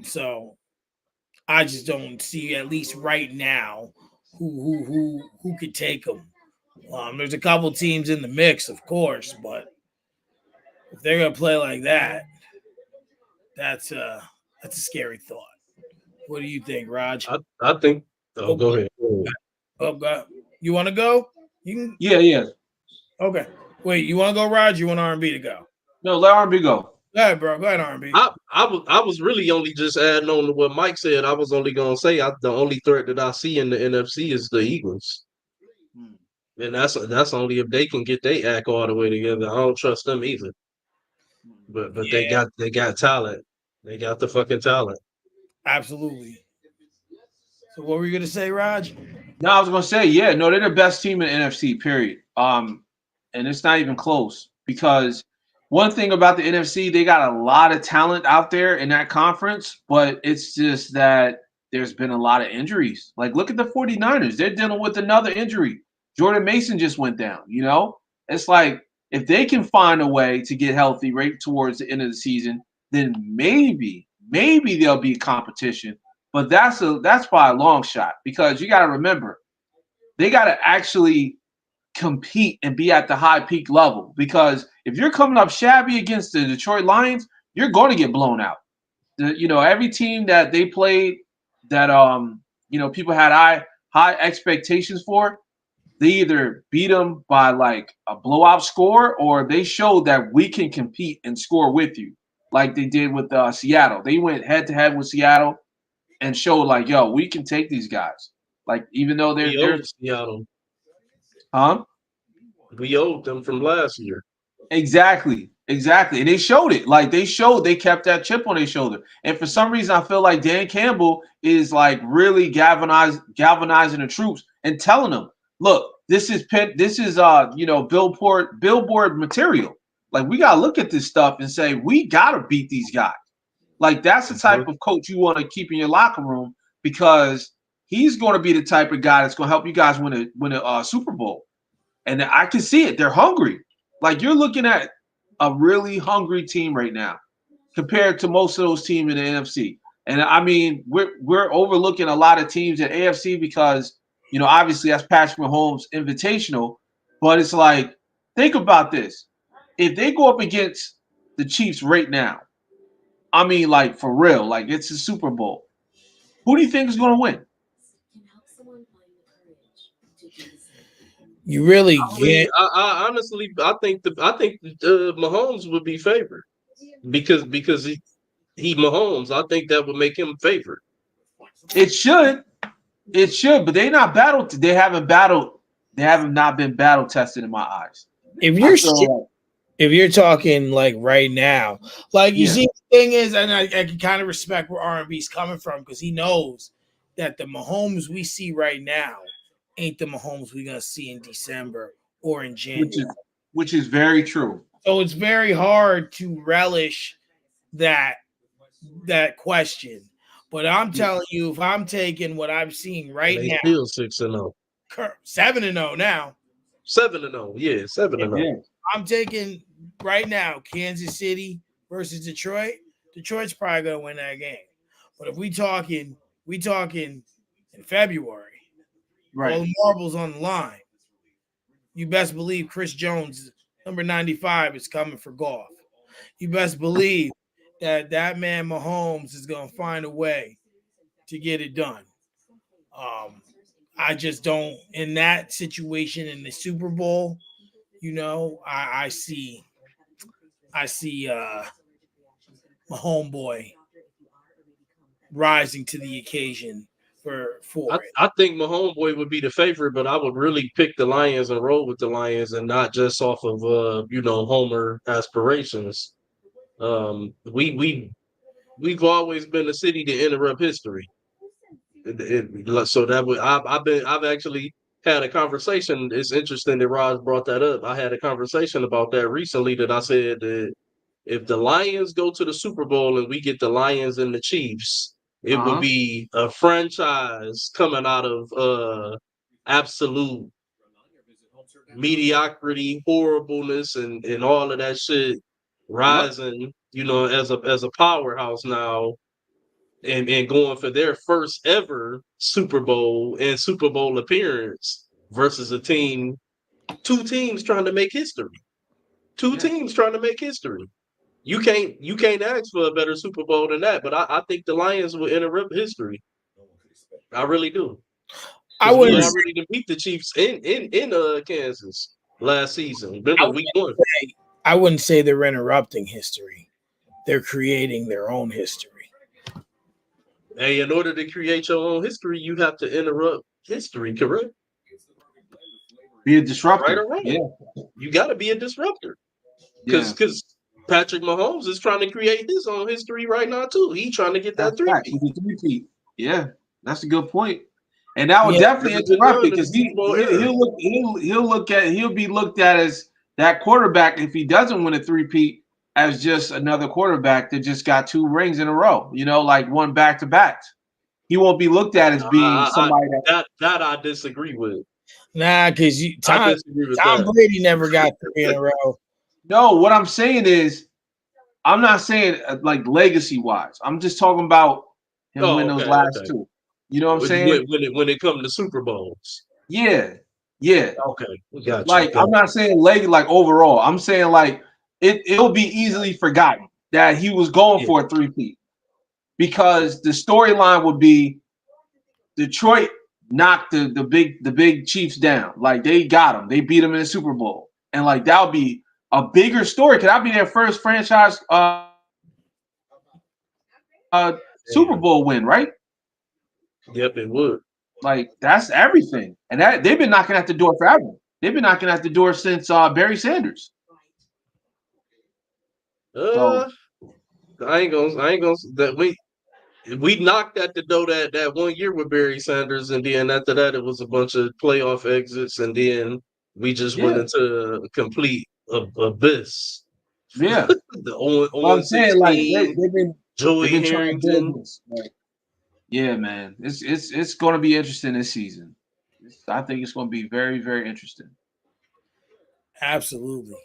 So I just don't see, at least right now, who could take them. There's a couple teams in the mix, of course, but if they're gonna play like that, that's a scary thought. What do you think, Raj? I think. Oh, go ahead. Oh, God. You want to go? You can. Yeah. Okay. Wait, you want to go, Raj? You want R&B to go? No, let R&B go. Go ahead, bro. Go ahead, R&B. I was really only just adding on to what Mike said. I was only gonna say the only threat that I see in the NFC is the Eagles, and that's only if they can get their act all the way together. I don't trust them either. But they got talent. They got the fucking talent. Absolutely. So what were you gonna say, Raj? No, I was gonna say, yeah, no, they're the best team in the NFC, period. And it's not even close because one thing about the NFC, they got a lot of talent out there in that conference, but it's just that there's been a lot of injuries. Like, look at the 49ers. They're dealing with another injury. Jordan Mason just went down, It's like if they can find a way to get healthy right towards the end of the season, then maybe there'll be competition. But that's by a long shot because you got to remember, they got to actually compete and be at the high peak level. Because if you're coming up shabby against the Detroit Lions, you're going to get blown out. Every team that they played that people had high expectations for, they either beat them by like a blowout score or they showed that we can compete and score with you, like they did with Seattle. They went head to head with Seattle and showed like, yo, we can take these guys. Like, even though they're Seattle. Huh? We owed them from last year. Exactly. And they showed it. Like, they kept that chip on their shoulder. And for some reason, I feel like Dan Campbell is like really galvanizing the troops and telling them, look, this is billboard material. Like, we gotta look at this stuff and say, we gotta beat these guys. Like, that's the type of coach you want to keep in your locker room because he's going to be the type of guy that's going to help you guys win a Super Bowl. And I can see it. They're hungry. Like, you're looking at a really hungry team right now compared to most of those teams in the NFC. And I mean, we're overlooking a lot of teams at AFC because, obviously that's Patrick Mahomes Invitational. But it's like, think about this. If they go up against the Chiefs right now, I mean, like, for real, like, it's a Super Bowl. Who do you think is going to win? You really get. I honestly, I think Mahomes would be favored because he Mahomes. I think that would make him favored. It should, but they not battled. They haven't battled. They haven't not been battle tested in my eyes. If you're talking like right now, like you see, the thing is, and I can kind of respect where R&B's coming from because he knows that the Mahomes we see right now ain't the Mahomes we're gonna see in December or in January. Which is very true. So it's very hard to relish that question. But I'm telling you, if I'm taking what I'm seeing right now, still 6-0, 7-0 now. 7-0, yeah, 7-0. I'm taking right now Kansas City versus Detroit. Detroit's probably gonna win that game. But if we talking in February, right? All the marbles on the line. You best believe Chris Jones, number 95, is coming for golf. You best believe that man Mahomes is gonna find a way to get it done. I just don't in that situation in the Super Bowl. I see my homeboy rising to the occasion for it. I think my homeboy would be the favorite, but I would really pick the Lions and roll with the Lions and not just off of Homer aspirations. We've always been a city to interrupt history. So that would I've actually had a conversation. It's interesting that Raj brought that up. I had a conversation about that recently that I said that if the Lions go to the Super Bowl and we get the Lions and the Chiefs, it would be a franchise coming out of absolute mediocrity, horribleness, and all of that shit, rising, as a powerhouse now, and going for their first ever Super Bowl and Super Bowl appearance versus two teams trying to make history. Two teams trying to make history. You can't ask for a better Super Bowl than that. But I think the Lions will interrupt history. I really do. I wouldn't we already beat the Chiefs in Kansas last season. Remember week 1. I wouldn't say they're interrupting history. They're creating their own history. Hey, in order to create your own history, you have to interrupt history, correct? Be a disruptor. Right or wrong. Yeah. You got to be a disruptor. Because Patrick Mahomes is trying to create his own history right now, too. He's trying to get that three-peat. Yeah, that's a good point. And that would definitely interrupt it because he'll be looked at as that quarterback if he doesn't win a three-peat as just another quarterback that just got 2 rings in a row, like one back-to-back. He won't be looked at as being somebody that I disagree with. Nah, because Tom Brady never got 3 in a row. No, what I'm saying is, I'm not saying like legacy-wise. I'm just talking about him win those last 2. You know what I'm saying? When it comes to Super Bowls. Yeah. Okay, we got you. Like I'm not saying like overall. I'm saying like it'll be easily forgotten that he was going for a three-peat because the storyline would be Detroit knocked the big Chiefs down. Like they got them. They beat them in the Super Bowl. And like that would be a bigger story. Could that be their first franchise Super Bowl win, right? Yep, it would. Like that's everything. And that they've been knocking at the door forever. They've been knocking at the door since Barry Sanders. I ain't gonna that we knocked at the door that 1 year with Barry Sanders, and then after that it was a bunch of playoff exits, and then we just went into a complete abyss. Yeah. I'm saying like they've been Joey Harrington. Yeah, man. It's going to be interesting this season. I think it's going to be very, very interesting. Absolutely.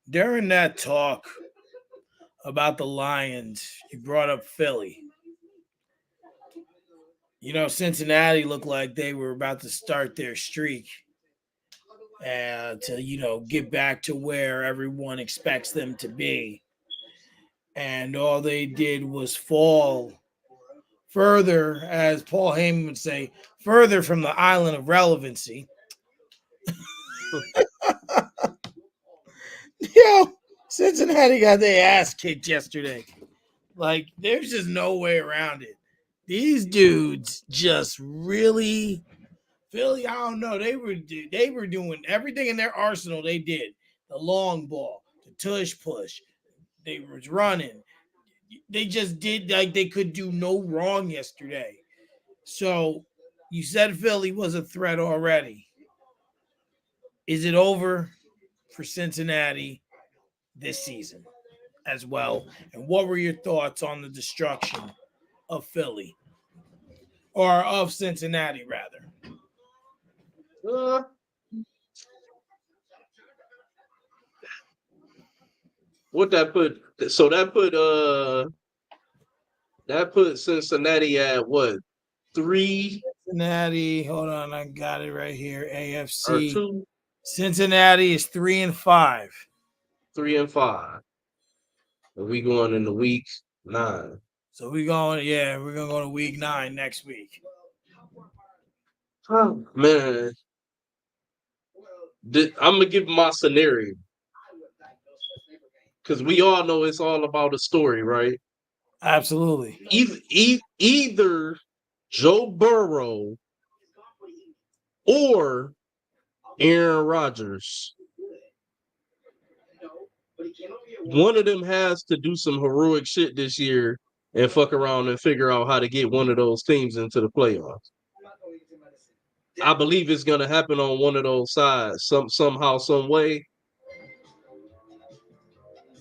During that talk about the Lions, you brought up Philly. Cincinnati looked like they were about to start their streak and to, get back to where everyone expects them to be. And all they did was fall further, as Paul Heyman would say, further from the island of relevancy. Cincinnati got their ass kicked yesterday. Like, there's just no way around it. These dudes just really, Philly, I don't know. They were doing everything in their arsenal. They did the long ball, the tush push. They was running. They just did like they could do no wrong yesterday. So you said Philly was a threat already. Is it over for Cincinnati this season as well? And what were your thoughts on the destruction of Philly or of Cincinnati rather? What that put? So that put Cincinnati at what? 3? Cincinnati, hold on, I got it right here. AFC. Or 2? Cincinnati is 3-5. 3-5. And we going into week 9. So we're gonna go to week 9 next week. Oh man. I'm gonna give my scenario. Because we all know it's all about a story, right? Absolutely. Either Joe Burrow or Aaron Rodgers. One of them has to do some heroic shit this year and fuck around and figure out how to get one of those teams into the playoffs. I believe it's gonna happen on one of those sides, somehow, some way.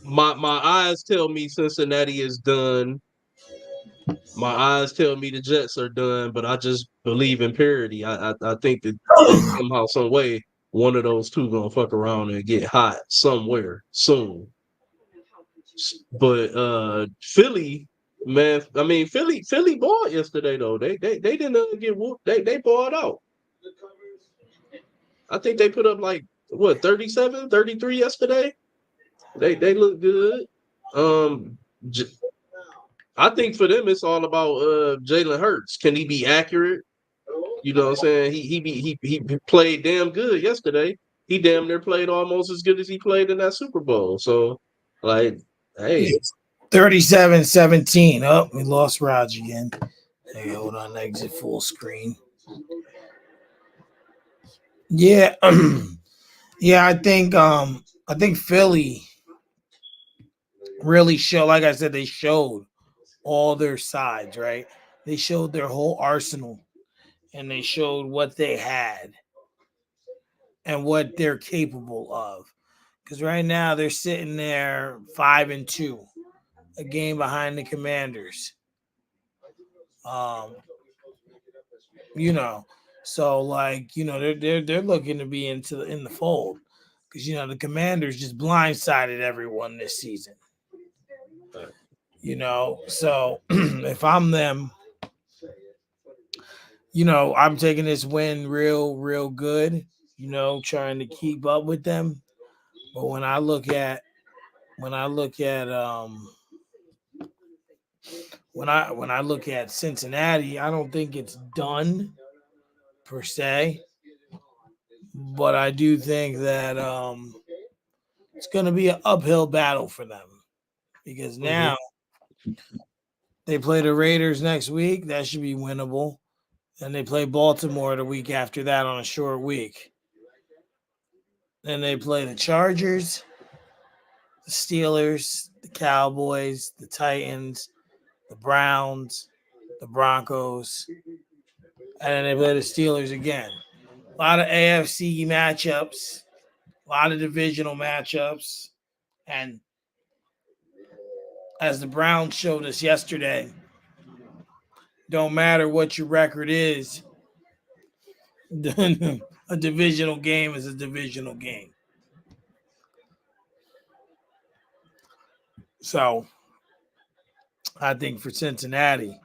My eyes tell me Cincinnati is done. My eyes tell me the Jets are done, but I just believe in parity. I think that somehow, some way, one of those two gonna fuck around and get hot somewhere soon. But Philly, man, I mean Philly balled yesterday though. They didn't get whooped. They balled out. I think they put up like what 37, 33 yesterday. They look good. I think for them it's all about Jalen Hurts. Can he be accurate? You know what I'm saying? He played damn good yesterday. He damn near played almost as good as he played in that Super Bowl. So like, hey. 37-17. Oh, we lost Raj again. Hey, hold on, exit full screen. Yeah. Yeah, I think Philly really showed, like I said, they showed all their sides, right? They showed their whole arsenal and they showed what they had and what they're capable of. Because right now they're sitting there 5-2, a game behind the Commanders. You know, so like, you know, they're looking to be in the fold. Because you know the Commanders just blindsided everyone this season. You know, so if I'm them, you know, I'm taking this win real good. You know, trying to keep up with them. But when I look at Cincinnati, I don't think it's done per se. But I do think that it's going to be an uphill battle for them because now they play the Raiders next week. That should be winnable. Then they play Baltimore the week after that on a short week. Then they play the Chargers, the Steelers, the Cowboys, the Titans, the Browns, the Broncos, and then they play the Steelers again. A lot of AFC matchups, a lot of divisional matchups, and as the Browns showed us yesterday, don't matter what your record is, a divisional game is a divisional game. So I think for Cincinnati,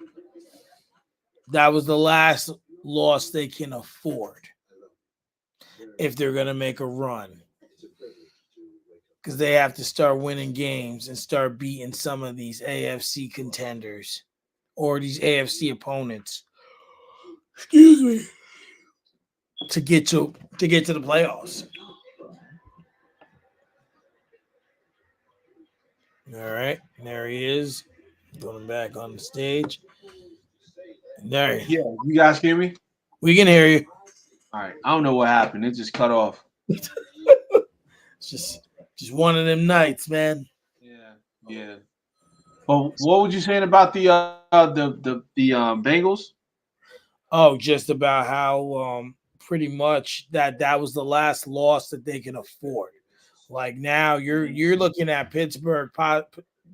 that was the last loss they can afford if they're going to make a run. Because they have to start winning games and start beating some of these AFC contenders or these AFC opponents. Excuse me. To get to the playoffs. All right, there he is. Going back on the stage. There. Yeah, you guys hear me? We can hear you. All right. I don't know what happened. It just cut off. It's just one of them nights, man. Yeah. Well, what were you saying about the Bengals? Oh, just about how pretty much that was the last loss that they can afford. Like now you're looking at Pittsburgh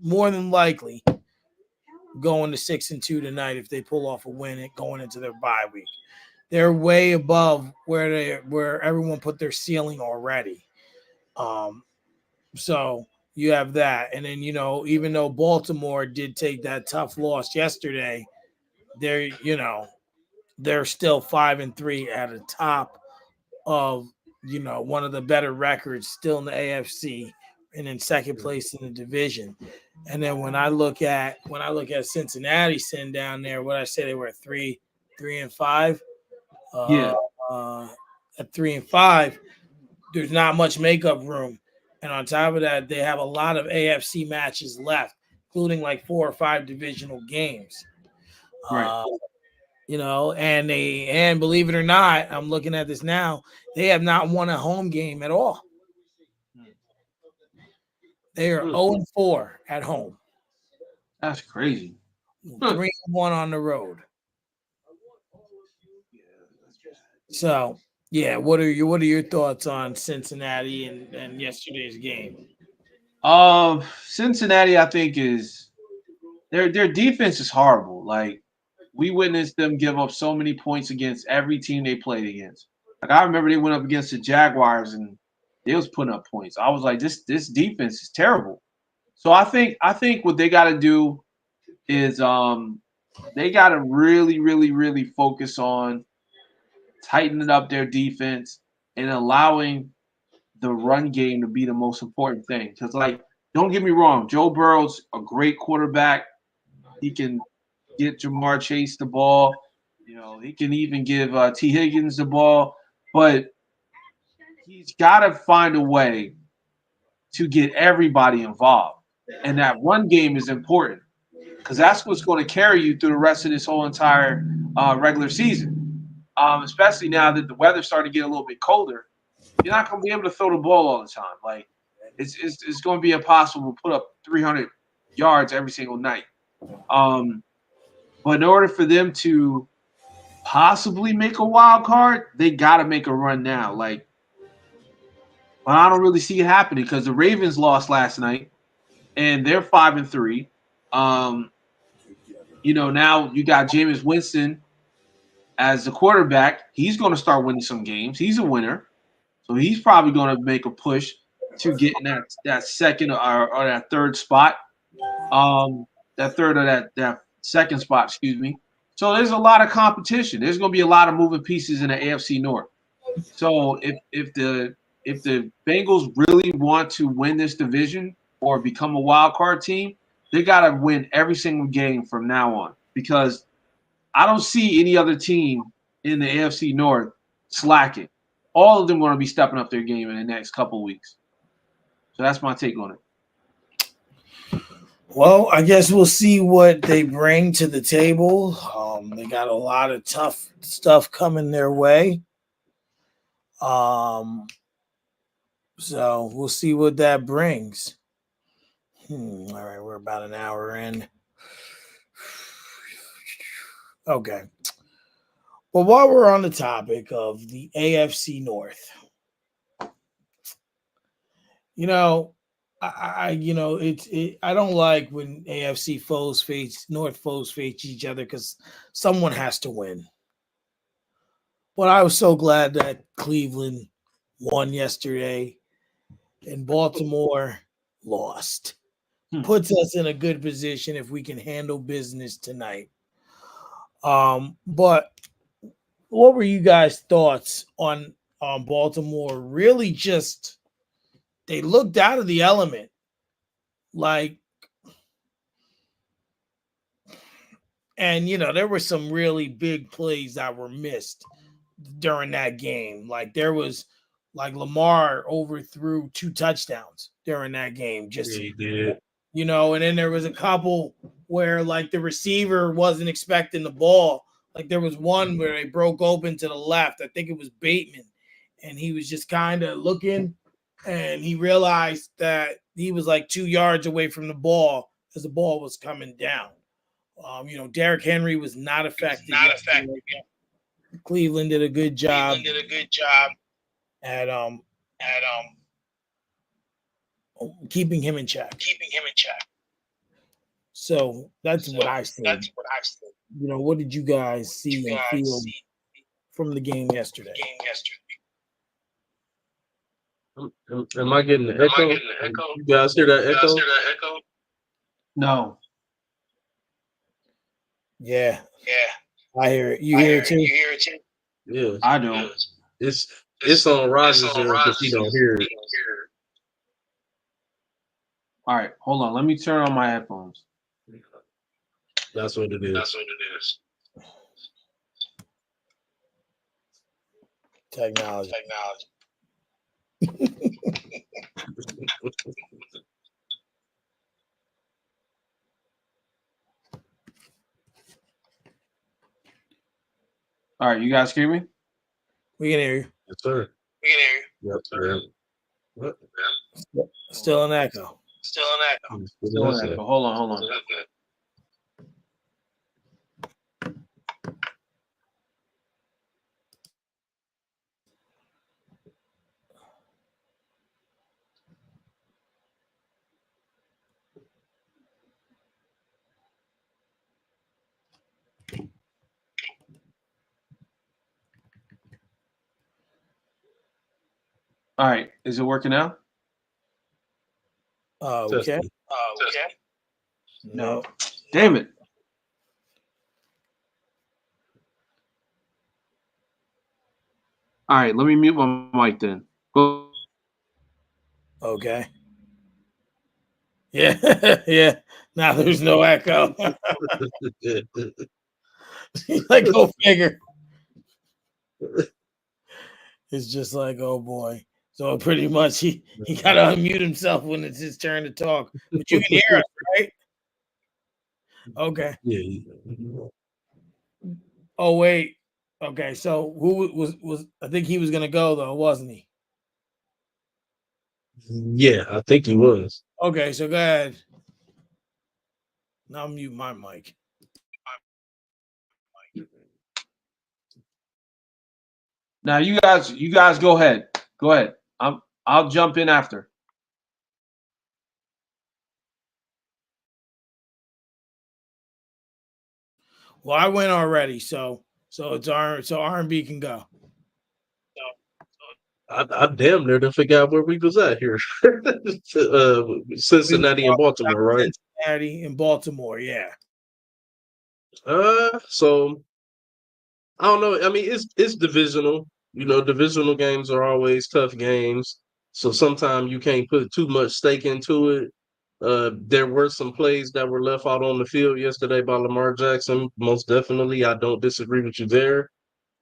more than likely going to 6-2 tonight if they pull off a win going into their bye week. They're way above where everyone put their ceiling already. So you have that. And then, you know, even though Baltimore did take that tough loss yesterday, they're still 5-3 at the top of, you know, one of the better records still in the AFC and in second place in the division. And then when I look at Cincinnati sitting down there, what I say they were 3-5. At 3-5, there's not much makeup room. And on top of that, they have a lot of AFC matches left. including like 4 or 5 divisional games. Right. And believe it or not, I'm looking at this now. They have not won a home game at all. They are 0-4 at home. That's crazy. 3-1 on the road. So, yeah, what are your thoughts on Cincinnati and yesterday's game? Cincinnati, I think is their defense is horrible. Like we witnessed them give up so many points against every team they played against. Like I remember they went up against the Jaguars and they was putting up points. I was like, this defense is terrible. So I think what they got to do is they got to really, really, really focus on tightening up their defense and allowing the run game to be the most important thing. Because, like, don't get me wrong, Joe Burrow's a great quarterback. He can get Jamar Chase the ball. He can even give T. Higgins the ball. But he's got to find a way to get everybody involved. And that run game is important because that's what's going to carry you through the rest of this whole entire regular season. Especially now that the weather's starting to get a little bit colder. You're not going to be able to throw the ball all the time. Like it's going to be impossible to put up 300 yards every single night. But in order for them to possibly make a wild card, they got to make a run now. But I don't really see it happening because the Ravens lost last night, and they're 5-3. Now you got Jameis Winston as the quarterback. He's going to start winning some games. He's a winner. So he's probably going to make a push to get in that second or that third spot. That third or that second spot, excuse me. So there's a lot of competition. There's going to be a lot of moving pieces in the AFC North. So if the Bengals really want to win this division or become a wild card team, they got to win every single game from now on because I don't see any other team in the AFC North slacking. All of them going to be stepping up their game in the next couple of weeks. So that's my take on it. Well, I guess we'll see what they bring to the table. They got a lot of tough stuff coming their way. So we'll see what that brings. All right, we're about an hour in. Okay. Well, while we're on the topic of the AFC North, I don't like when North foes face each other because someone has to win. But I was so glad that Cleveland won yesterday and Baltimore lost. Puts us in a good position if we can handle business tonight. But what were you guys' thoughts on Baltimore? Really just they looked out of the element. And there were some really big plays that were missed during that game. There was Lamar overthrew 2 touchdowns during that game. Just he did. And then there was a couple where the receiver wasn't expecting the ball. There was one where they broke open to the left. I think it was Bateman. And he was just kind of looking and he realized that he was 2 yards away from the ball as the ball was coming down. Derrick Henry was not affected. Cleveland did a good job. At keeping him in check. So that's what I said. What did you guys see and feel from the game yesterday? Am I getting the echo? You guys hear that echo? No. Yeah. I hear it. You hear it too? Yeah. I don't. It's on Rogers because he don't hear it. All right, hold on. Let me turn on my headphones. That's what it is. Technology. All right, you guys hear me? We can hear you. Yes, sir. Yes, sir. What? Still an echo. Still in echo. Hold on. All right, is it working now? Okay. No. Damn it. All right, let me mute my mic then. Go. Okay. Yeah. Yeah. Now there's no echo. Like, go figure. It's just like, oh boy. So pretty much he got to unmute himself when it's his turn to talk. But you can hear us, right? Okay. Yeah. Oh wait. Okay. So who was I think he was gonna go though, wasn't he? Yeah, I think he was. Okay. So go ahead. Now mute my mic. Now you guys go ahead. Go ahead. I'll jump in after. Well, I went already, so it's R&B can go. I damn near to figure out where we was at here. Cincinnati and Baltimore, right? Cincinnati and Baltimore, yeah. So I don't know. I mean, it's divisional. You know, divisional games are always tough games. So sometimes you can't put too much stake into it. There were some plays that were left out on the field yesterday by Lamar Jackson. Most definitely, I don't disagree with you there.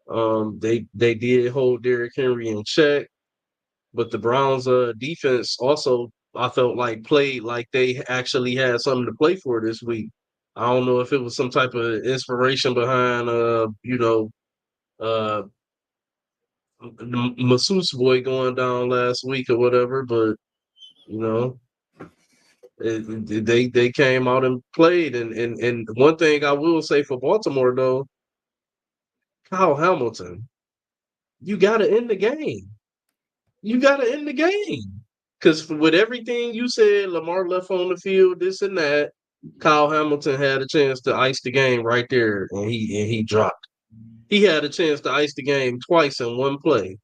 They did hold Derrick Henry in check, but the Browns' defense also, I felt like, played like they actually had something to play for this week. I don't know if it was some type of inspiration behind, uh, Masseuse boy going down last week or whatever, but you know, they came out and played. And one thing I will say for Baltimore though, Kyle Hamilton, you got to end the game. You got to end the game. Because with everything you said, Lamar left on the field, this and that, Kyle Hamilton had a chance to ice the game right there, and he dropped. He had a chance to ice the game twice in one play.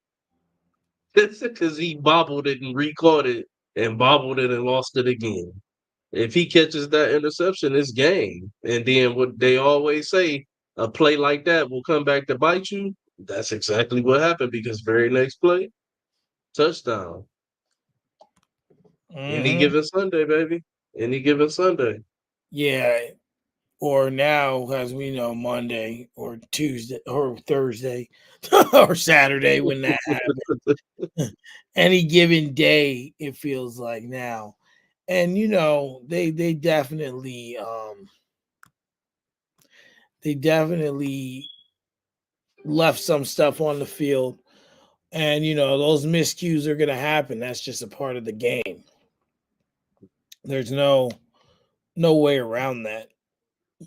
Because he bobbled it and recaught it and bobbled it and lost it again. If he catches that interception, it's game. And then what they always say, a play like that will come back to bite you. That's exactly what happened because very next play, touchdown. Any given Sunday, baby. Any given Sunday. Yeah. Or now, as we know, Monday or Tuesday or Thursday or Saturday when that happens. Any given day, it feels like now. And you know, they definitely left some stuff on the field. And you know, those miscues are gonna happen. That's just a part of the game. There's no way around that.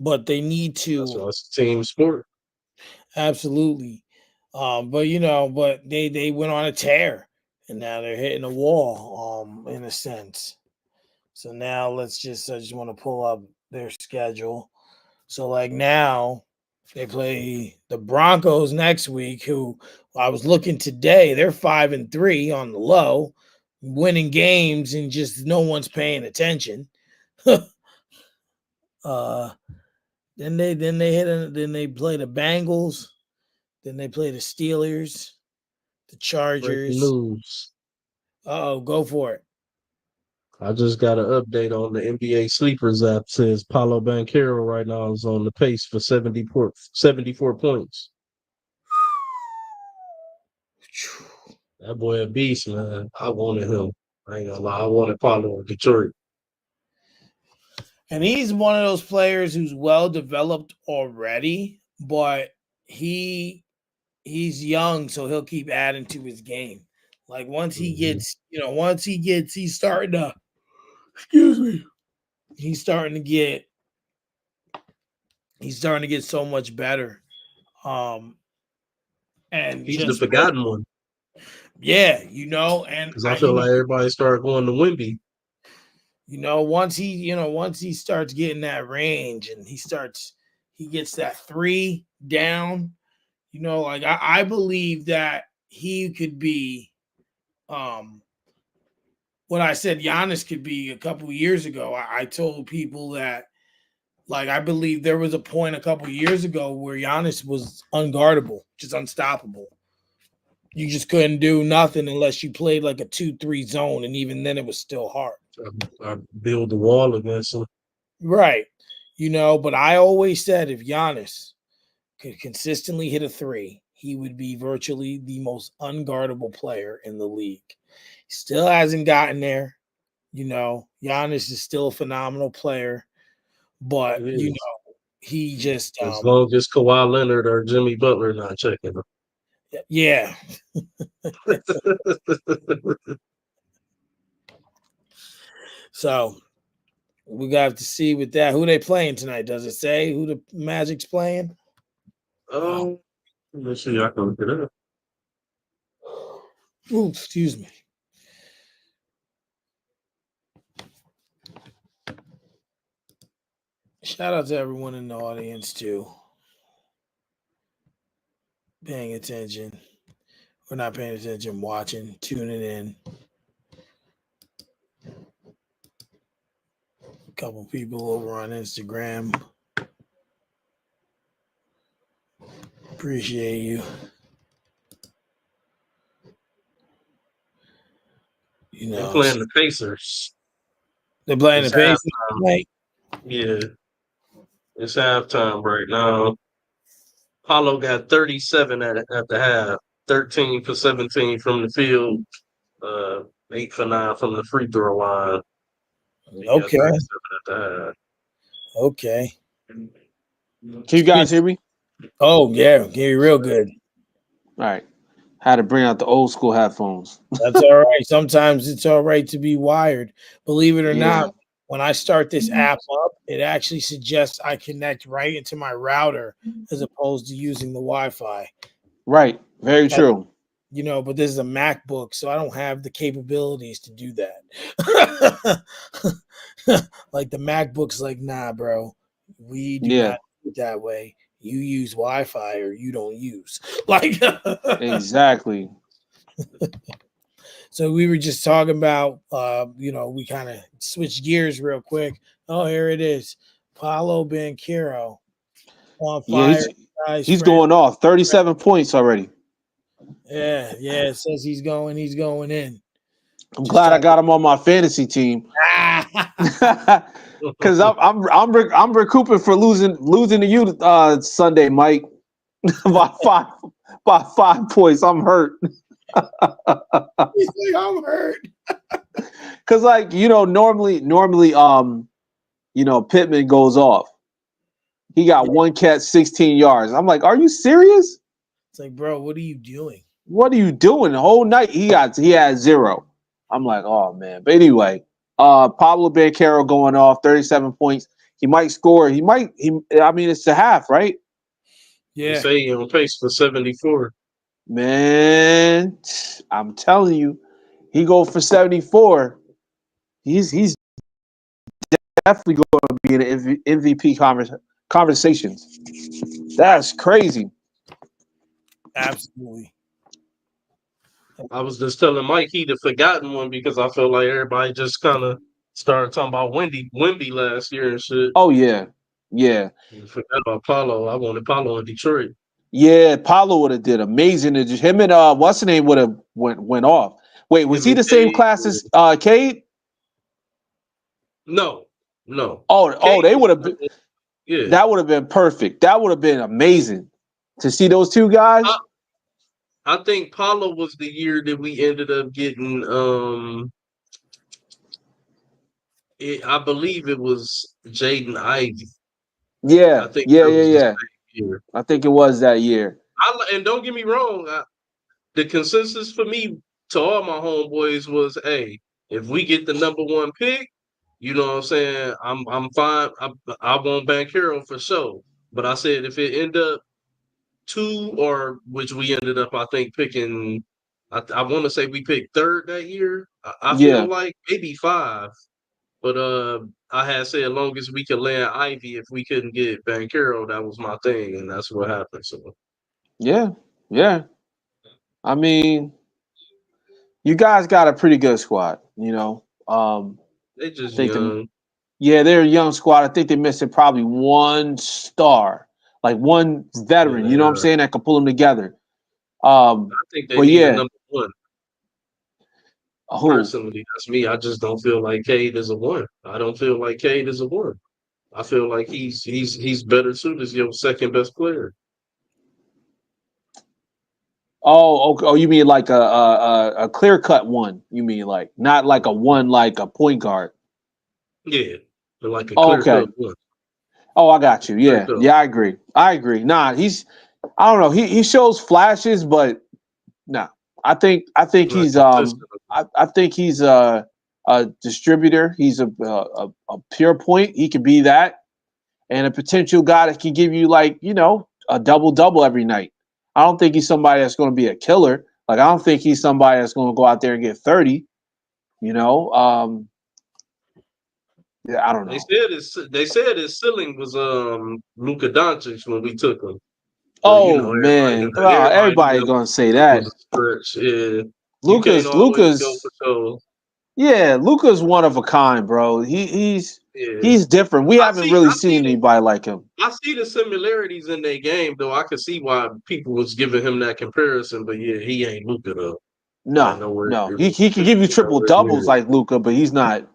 But they need to It's a team sport. Absolutely. But you know, but they went on a tear and now they're hitting a wall, in a sense. So now I just want to pull up their schedule. So like now they play the Broncos next week, who I was looking today, they're 5-3 on the low, winning games and just no one's paying attention. Then they play the Bengals, then they play the Steelers, the Chargers. News. Oh, go for it. I just got an update on the NBA Sleepers app. Says Paulo Banchero right now is on the pace for 74 points. That boy a beast, man. I wanted him. I ain't gonna lie. I wanted Paulo in Detroit. And he's one of those players who's well developed already, but he he's young, so he'll keep adding to his game. Like once he Mhm. gets, he's starting to, excuse me, he's starting to get so much better. And He's the just forgotten one yeah, and because I feel like everybody started going to Wemby. once he starts getting that range and he gets that three down, like I believe that he could be what I said Giannis could be a couple years ago. I told people that like I believe there was a point a couple years ago where Giannis was unguardable, just unstoppable. You just couldn't do nothing unless you played like a 2-3 zone, and even then it was still hard. I build the wall against him. Right. But I always said if Giannis could consistently hit a three, he would be virtually the most unguardable player in the league. He still hasn't gotten there. Giannis is still a phenomenal player, but It is. he just As long as Kawhi Leonard or Jimmy Butler not checking him. yeah. So we got to see with that who they playing tonight. Does it say who the Magic's playing? Let's see. I can look it up. Ooh, excuse me. Shout out to everyone in the audience too. Paying attention. We're not paying attention, watching, tuning in. A couple people over on Instagram. Appreciate you. They're playing the Pacers. They're playing the Pacers tonight. Yeah. It's halftime right now. Paulo got 37 at the half, 13 for 17 from the field, 8 for 9 from the free throw line. Okay. At the half. Okay. Can you guys hear me? Oh, yeah. Hear you real good. All right. Had to bring out the old school headphones. That's all right. Sometimes it's all right to be wired. Believe it or not, when I start this app up, it actually suggests I connect right into my router as opposed to using the Wi-Fi. Right. Very true. But this is a MacBook, so I don't have the capabilities to do that. Like the MacBook's like, nah, bro, we do not do it that way. You use Wi-Fi or you don't use. Like exactly. So we were just talking about, we kind of switched gears real quick. Oh, here it is. Paolo Banchero on fire. He's going off 37 points already. Yeah. It says he's going in. I'm glad I got him on my fantasy team. Because I'm recouping for losing to you Sunday, Mike. by 5 points. I'm hurt. He's like, I'm hurt. Because normally, Pittman goes off. He got one catch, 16 yards. I'm like, are you serious? It's like, bro, what are you doing? What are you doing? The whole night he had 0. I'm like, oh man. But anyway, Pablo Banchero going off 37 points. He might score. It's a half, right? Yeah. You say on pace for 74. Man, I'm telling you, he go for 74. He's definitely going to be in the MVP conversations. That's crazy. Absolutely. I was just telling Mike he the forgotten one because I feel like everybody just kind of started talking about Wemby last year and shit. Oh yeah. You forgot about Paulo. I wanted Paulo in Detroit. Yeah, Paulo would have did amazing. Him and what's the name would have went off. Wait, was he the same class as Cade? No. Oh, they would have been. Yeah, that would have been perfect. That would have been amazing to see those two guys. I think Paulo was the year that we ended up getting. I believe it was Jaden Ivey. Yeah. I think Yeah. I think it was that year. And don't get me wrong, the consensus for me to all my homeboys was, hey, if we get the number one pick, you know what I'm saying, I'm fine. I want Banchero for sure. But I said if it end up 2, or which we ended up, I think, picking. I want to say we picked 3rd that year. I Yeah. feel like maybe 5. But I had said as long as we could land Ivy, if we couldn't get Banchero, that was my thing, and that's what happened. So Yeah. Yeah. I mean, you guys got a pretty good squad, you know. they I just think young. they're a young squad. I think they're missing probably one star, like one veteran, you know what I'm Yeah. saying, that could pull them together. I think they But need a yeah, number one. who? Personally, that's me. I just don't feel like Cade is a one. I don't feel like Cade is a one. I feel like he's better suited as your second best player. Oh, okay. Oh, you mean like a clear cut one? You mean like not like a one like a point guard? Yeah, but like a Oh, clear okay. cut one. Oh, I got you. Clear Yeah, cut. yeah, I agree. I agree. Nah, I don't know. He shows flashes, but no. I think Not he's consistent. I think he's a distributor. He's a pure point. He could be that, and a potential guy that can give you like a double every night. I don't think he's somebody that's going to be a killer. Like I don't think he's somebody that's going to go out there and get 30. You know, yeah, I don't know. They said his ceiling was Luka Doncic when we took him. But Oh man, well, everybody knew gonna say it was that. a stretch. Yeah, you can't always go Lucas, for sure. yeah, Luca's one of a kind, bro. Yeah, He's different. We haven't really I see seen anybody like him. I see the similarities in their game, though. I can see why people was giving him that comparison. But yeah, he ain't Luka though. Not No, nowhere no, near. he can give you triple Nowhere doubles near. like Luca, but he's not.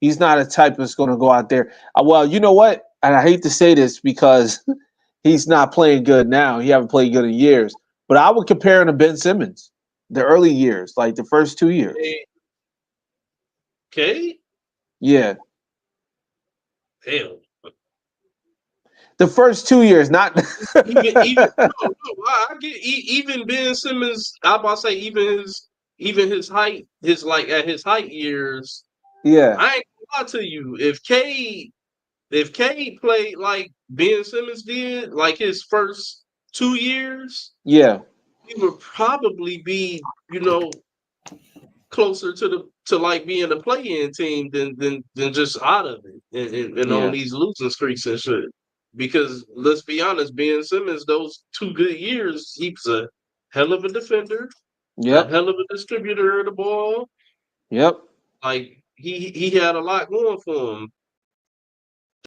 He's not a type that's going to go out there. Well, you know what? And I hate to say this because he's not playing good now. He haven't played good in years. But I would compare him to Ben Simmons, the early years, like the first 2 years. Okay, Yeah, hell. the first 2 years, not. Even no, I get even Ben Simmons. I about to say even his height, his like at his height years. Yeah, I ain't gonna lie to you. If Cade played like Ben Simmons did, like his first 2 years, yeah, he would probably be, closer to like being a play-in team than just out of it and on yeah. these losing streaks and shit. Because let's be honest, Ben Simmons, those 2 good years, he was a hell of a defender, a Yep, hell of a distributor of the ball. yep. Like he had a lot going for him.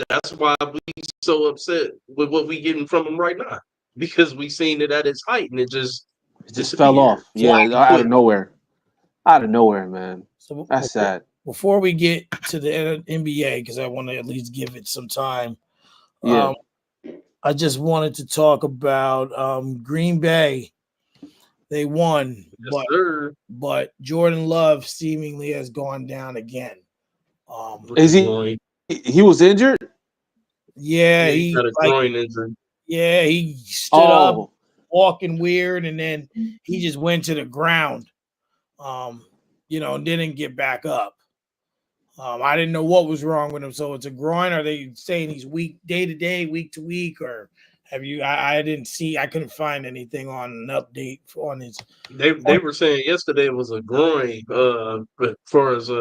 That's why we so upset with what we getting from him right now. Because we seen it at its height and it just It just fell disappeared. off. Yeah, Fly out of quick. nowhere. Out of nowhere, man. So That's sad. before we get to the NBA, because I want to at least give it some time, Yeah. I just wanted to talk about Green Bay. They won, Yes, sir. but Jordan Love seemingly has gone down again. What Is you he? going? He was injured. Yeah, Yeah, he he got a like groin injury. he stood up Oh, walking weird, and then he just went to the ground. Didn't get back up. I didn't know what was wrong with him. So it's a groin. Are they saying he's weak day to day, week to week, or have you? I didn't see. I couldn't find anything on an update on his. They were saying yesterday it was a groin. But far as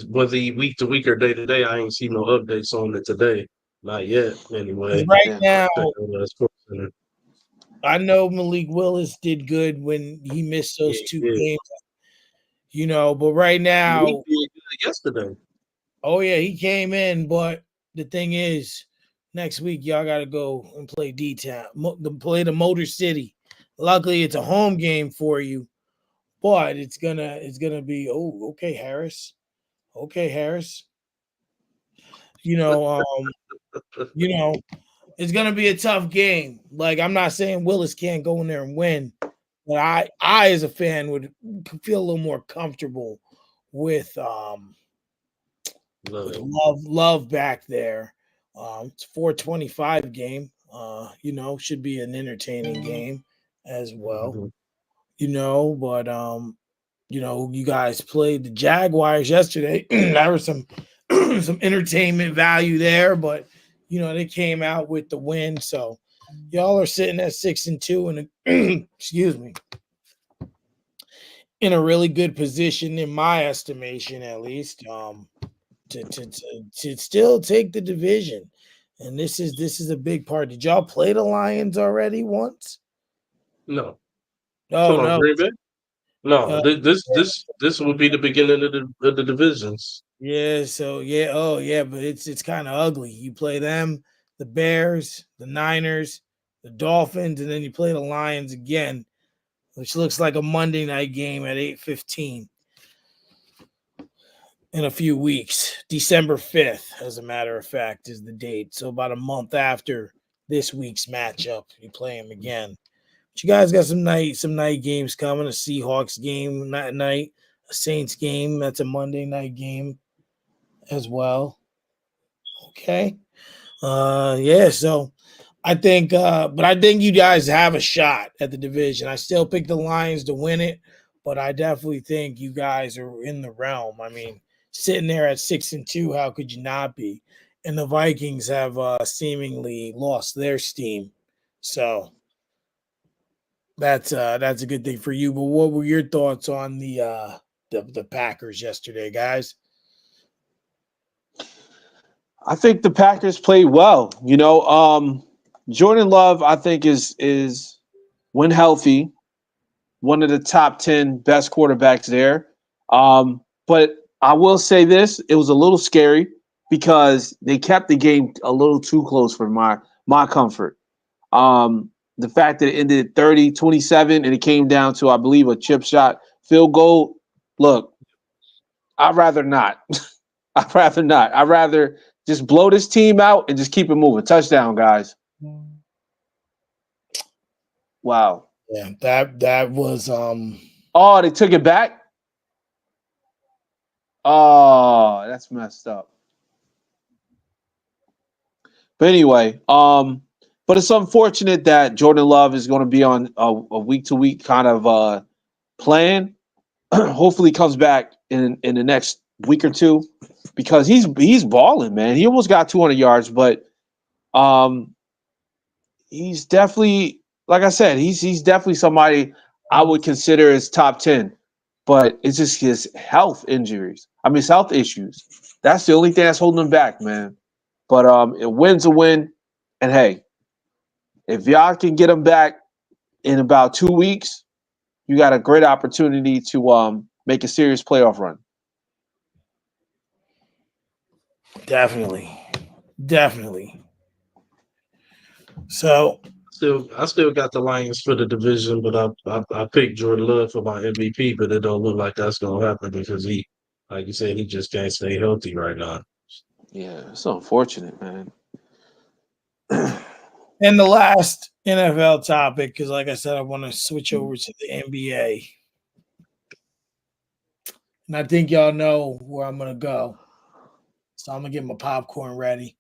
was he week to week or day to day, I ain't seen no updates on it today. Not yet, anyway. Right yeah. now, Check on that Sports Center. I know Malik Willis did good when he missed those Yeah, two he did. games. But right now, He did good yesterday. oh yeah, he came in. But the thing is, next week y'all got to go and play D-Town, play the Motor City. Luckily, it's a home game for you, but it's gonna be okay, Harris. Okay, Harris. You know, it's gonna be a tough game. Like I'm not saying Willis can't go in there and win, but I as a fan would feel a little more comfortable with love back there. It's 425 game. Should be an entertaining game. as well. Mhm. But you guys played the Jaguars yesterday. There was some some entertainment value there, but they came out with the win. So y'all are sitting at 6-2 and excuse me, in a really good position in my estimation, at least. To still take the division. And this is a big part. Did y'all play the Lions already once? No. Oh Come on, no. Green Bay. No, Uh, this would be the beginning of the divisions. Yeah, so yeah, oh yeah, but it's kind of ugly. You play them, the Bears, the Niners, the Dolphins, and then you play the Lions again, which looks like a Monday night game at 8:15 in a few weeks. December 5th, as a matter of fact, is the date. So about a month after this week's matchup, you play them again. But you guys got some night games coming. A Seahawks game that night, a Saints game. That's a Monday night game as well. Okay. Yeah, so I think but I think you guys have a shot at the division. I still pick the Lions to win it, but I definitely think you guys are in the realm. I mean, sitting there at 6-2, how could you not be? And the Vikings have seemingly lost their steam. So that's a good thing for you. But what were your thoughts on the Packers yesterday, guys? I think the Packers played well. Jordan Love, I think, is when healthy, one of the top 10 best quarterbacks there. But I will say this: it was a little scary because they kept the game a little too close for my comfort. The fact that it ended 30-27 and it came down to, I believe, a chip shot field goal. Look, I'd rather not. I'd rather not. I'd rather just blow this team out and just keep it moving. Touchdown, guys. Wow. Yeah, that was Oh, they took it back? Oh, that's messed up. But anyway, but it's unfortunate that Jordan Love is going to be on a week-to-week kind of plan. Hopefully, he comes back in the next week or two because he's balling, man. He almost got 200 yards, but he's definitely, like I said, he's definitely somebody I would consider as top 10. But it's just his health injuries. I mean, his health issues. That's the only thing that's holding him back, man. But a win's a win. And hey, if y'all can get him back in about 2 weeks, you got a great opportunity to make a serious playoff run. definitely. So I still got the Lions for the division, but I picked Jordan Love for my MVP, but it don't look like that's gonna happen because he, like you said, he just can't stay healthy right now. Yeah, it's unfortunate, man. and the last NFL topic, because like I said, I want to switch over to the NBA. And I think y'all know where I'm gonna go. So I'm gonna get my popcorn ready.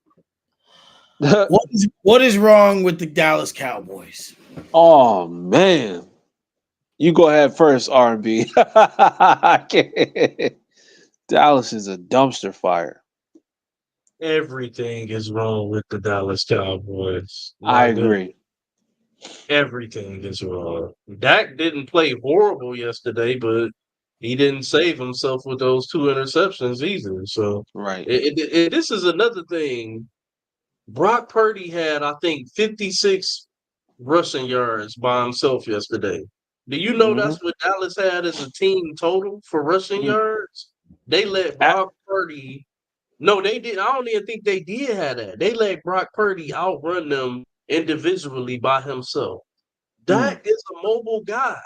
What is wrong with the Dallas Cowboys? Oh man, you go ahead first, R&B. I can't. Dallas is a dumpster fire. Everything is wrong with the Dallas Cowboys. I My goodness, agree. everything is wrong. Dak didn't play horrible yesterday, but he didn't save himself with those 2 interceptions either. So Right. this is another thing. Brock Purdy had, I think, 56 rushing yards by himself yesterday. Do you know Mhm. that's what Dallas had as a team total for rushing Mm. yards? They let Brock Purdy. No, they did. I don't even think they did have that. They let Brock Purdy outrun them individually by himself. Dak is a mobile guy.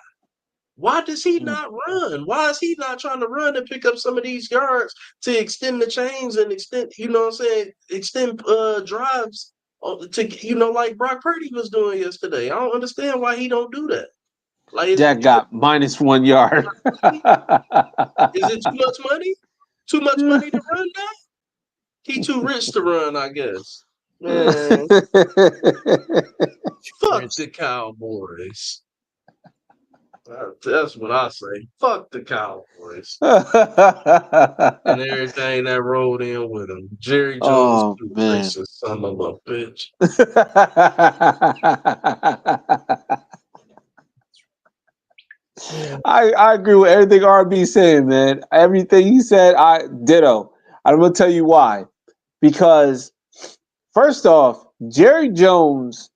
Why does he not run? Why is he not trying to run and pick up some of these yards to extend the chains and extend, you know what I'm saying, extend drives to, like Brock Purdy was doing yesterday. I don't understand why he don't do that. Like, Dak got -1 yard. is it too much money? Too much money to run now? He too rich to run, I guess. Man, fuck the Cowboys. That's what I say. Fuck the Cowboys and everything that rolled in with them. Jerry Jones, Oh too, man. racist son of a bitch. I agree with everything RB saying, man. Everything he said, I ditto. I'm gonna tell you why. Because first off, Jerry Jones,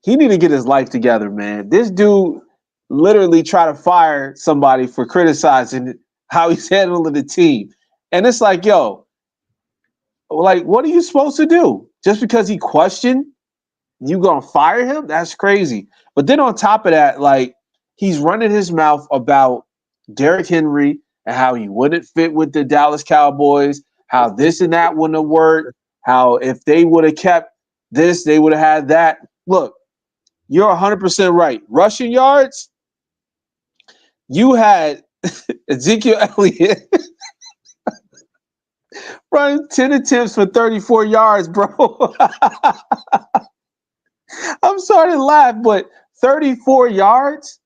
he need to get his life together, man. This dude literally tried to fire somebody for criticizing how he's handling the team. And it's like, yo, like, what are you supposed to do? Just because he questioned, you gonna fire him? That's crazy. But then on top of that, like, he's running his mouth about Derrick Henry and how he wouldn't fit with the Dallas Cowboys, how this and that wouldn't have worked, how if they would have kept this, they would have had that. Look, you're 100% right. Rushing yards, you had Ezekiel Elliott running 10 attempts for 34 yards, bro. I'm sorry to laugh, but 34 yards,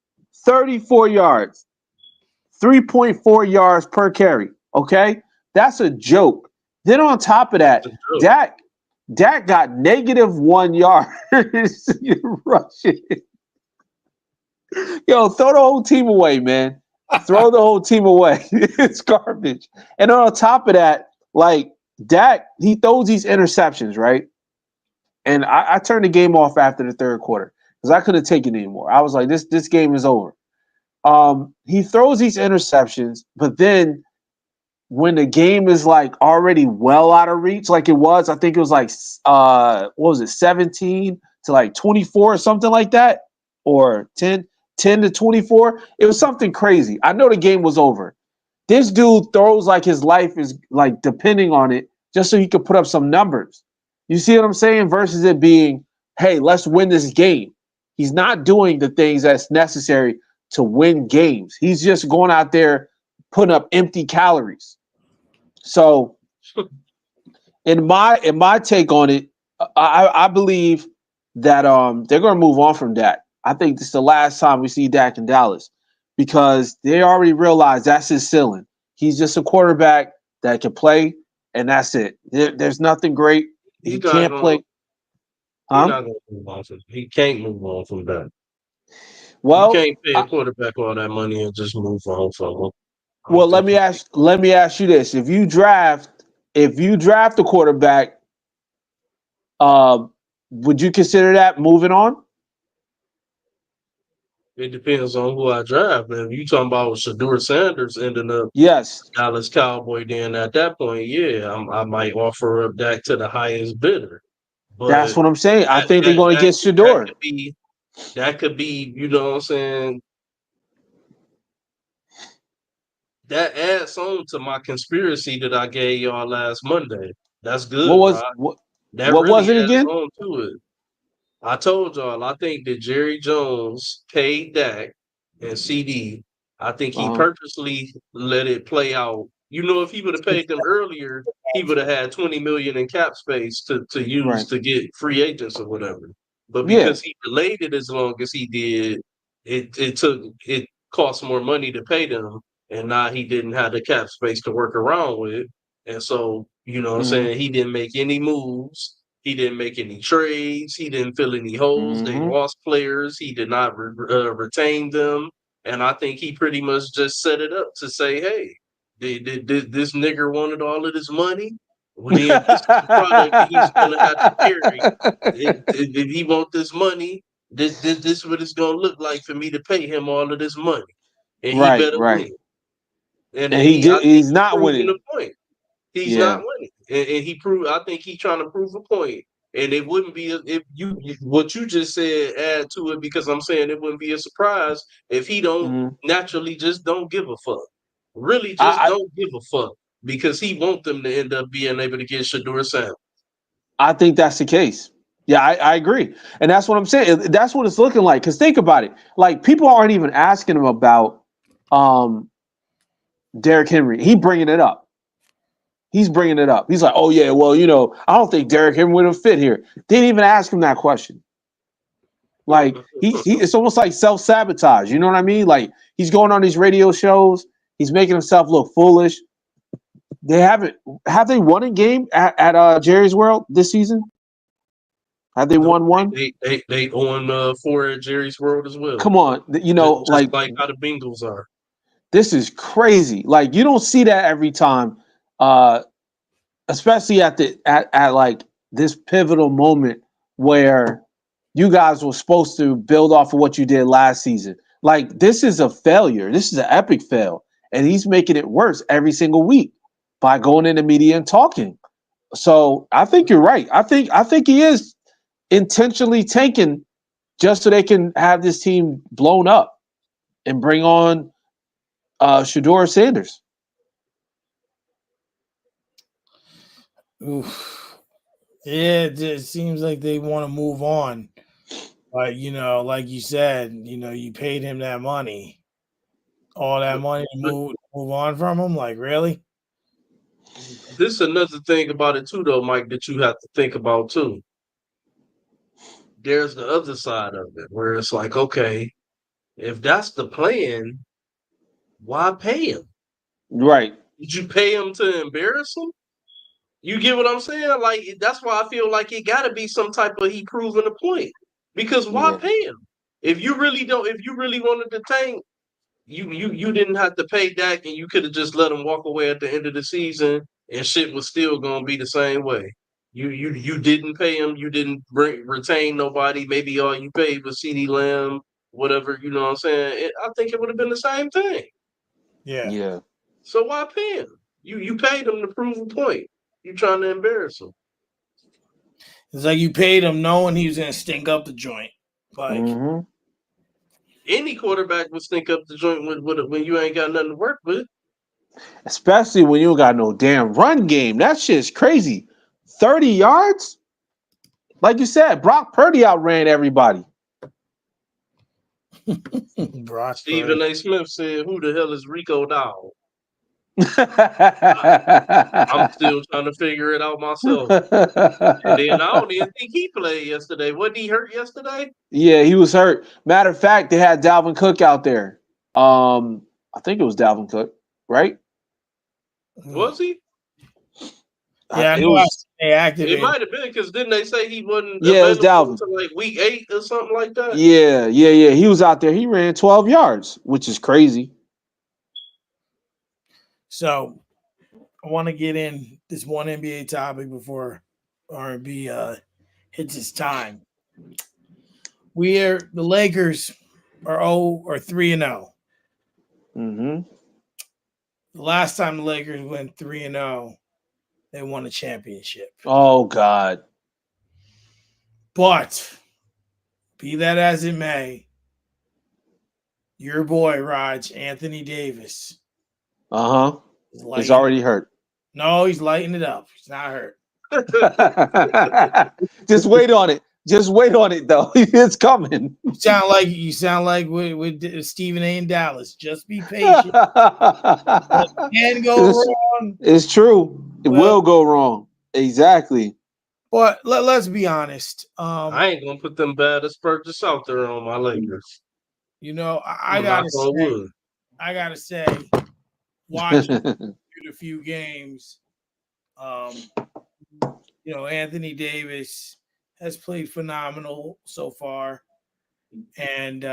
3.4 yards per carry. Okay, that's a joke. Then on top of that, Dak got -1 yard rushing. Yo, throw the whole team away, man. Throw the whole team away. It's garbage. And on top of that, like Dak, he throws these interceptions, right? And I turned the game off after the third quarter because I couldn't take it anymore. I was like, this game is over. He throws these interceptions, but then when the game is like already well out of reach, like it was, I think it was like what was it, 17 to like 24 or something like that, or 10 to 24. It was something crazy. I know the game was over. This dude throws like his life is like depending on it just so he could put up some numbers. You see what I'm saying? Versus it being, hey, let's win this game. He's not doing the things that's necessary to win games. He's just going out there putting up empty calories. So in my take on it, I believe that they're going to move on from Dak. I think this is the last time we see Dak in Dallas because they already realize that's his ceiling. He's just a quarterback that can play, and that's it. There's nothing great. He can't play. He's not going to move on from. He can't move on from that. Well, you can't pay a quarterback all that money and just move on from him. Well, let me ask you this: if you draft a quarterback, would you consider that moving on? It depends on who I draft. Man, if you talking about Shedeur Sanders ending up Dallas Cowboy, then at that point, yeah, I might offer up Dak to the highest bidder. But that's what I'm saying. I think they're going to get Shedeur. That could be, you know what I'm saying? That adds on to my conspiracy that I gave y'all last Monday. That's good. What was it again? On to it. I told y'all I think that Jerry Jones paid Dak and CD. I think he purposely let it play out. You know, if he would have paid them earlier, he would have had $20 million in cap space to use to get free agents or whatever. But because he delayed it as long as he did, it cost more money to pay them, and now he didn't have the cap space to work around with. And so, you know what I'm saying, he didn't make any moves. He didn't make any trades. He didn't fill any holes. They lost players. He did not retain them. And I think he pretty much just set it up to say, hey, this nigger wanted all of this money. Well, then this is the product he's going to have to carry. If he want this money, this is what it's going to look like for me to pay him all of this money. And he better win. And he's not winning. The point. He's not winning, and he proved. I think he's trying to prove a point. And it wouldn't be if what you just said add to it, because I'm saying it wouldn't be a surprise if he don't naturally just don't give a fuck. Really, just don't give a fuck because he want them to end up being able to get Shedeur Sanders. I think that's the case. Yeah, I agree, and that's what I'm saying. That's what it's looking like. Because think about it, like people aren't even asking him about Derrick Henry. He's bringing it up. He's like, oh, yeah, well, you know, I don't think Derrick Henry would have fit here. They didn't even ask him that question. Like he it's almost like self-sabotage. You know what I mean? Like he's going on these radio shows, he's making himself look foolish. Have they won a game at Jerry's World this season? Have they won one? They on 4 at Jerry's World as well. Come on, you know, just like how the Bengals are. This is crazy. Like you don't see that every time, especially at like this pivotal moment where you guys were supposed to build off of what you did last season. Like this is a failure. This is an epic fail, and he's making it worse every single week by going in the media and talking. So I think you're right. I think he is intentionally tanking just so they can have this team blown up and bring on Shedeur Sanders. Oof. Yeah, it just seems like they want to move on. But, you know, like you said, you know, you paid him that money. All that money to move on from him? Like, really? This is another thing about it too, though, Mike, that you have to think about too. There's the other side of it where it's like, okay, if that's the plan, why pay him? Right. Did you pay him to embarrass him? You get what I'm saying? Like that's why I feel like it got to be some type of he proving a point. Because why pay him? If you really wanted to tank, you didn't have to pay Dak, and you could have just let him walk away at the end of the season, and shit was still gonna be the same way. You didn't pay him. You didn't retain nobody. Maybe all you paid was CeeDee Lamb, whatever. You know what I'm saying? I think it would have been the same thing. Yeah. So why pay him? You paid him to prove a point. You trying to embarrass him. It's like you paid him knowing he was going to stink up the joint. Like any quarterback would stink up the joint when you ain't got nothing to work with. Especially when you don't got no damn run game. That shit's crazy. 30 yards? Like you said, Brock Purdy outran everybody. Stephen A. Smith said, "Who the hell is Rico Dowd?" I'm still trying to figure it out myself. And then I don't even think he played yesterday. Wasn't he hurt yesterday? Yeah, he was hurt. Matter of fact, they had Dalvin Cook out there. I think it was Dalvin Cook, right? Was he? Yeah, it was. They activated. It might have been because didn't they say he wasn't? Yeah, it was Dalvin. To like week 8 or something like that. Yeah. He was out there. He ran 12 yards, which is crazy. So I want to get in this one NBA topic before R&B hits its time. The Lakers are 3-0. Mm-hmm. The last time the Lakers went 3-0, they won a championship. Oh God. But be that as it may, your boy Raj, Anthony Davis. He's already hurt. No, he's lighting it up. He's not hurt. Just wait on it. Just wait on it, though. It's coming. You sound like with Stephen A. in Dallas. Just be patient. It can go wrong. It's true. It will go wrong. Exactly. But let's be honest. I ain't gonna put them bad Asperges out there on my Lakers. You know, I gotta say, watching a few games, you know, Anthony Davis has played phenomenal so far, and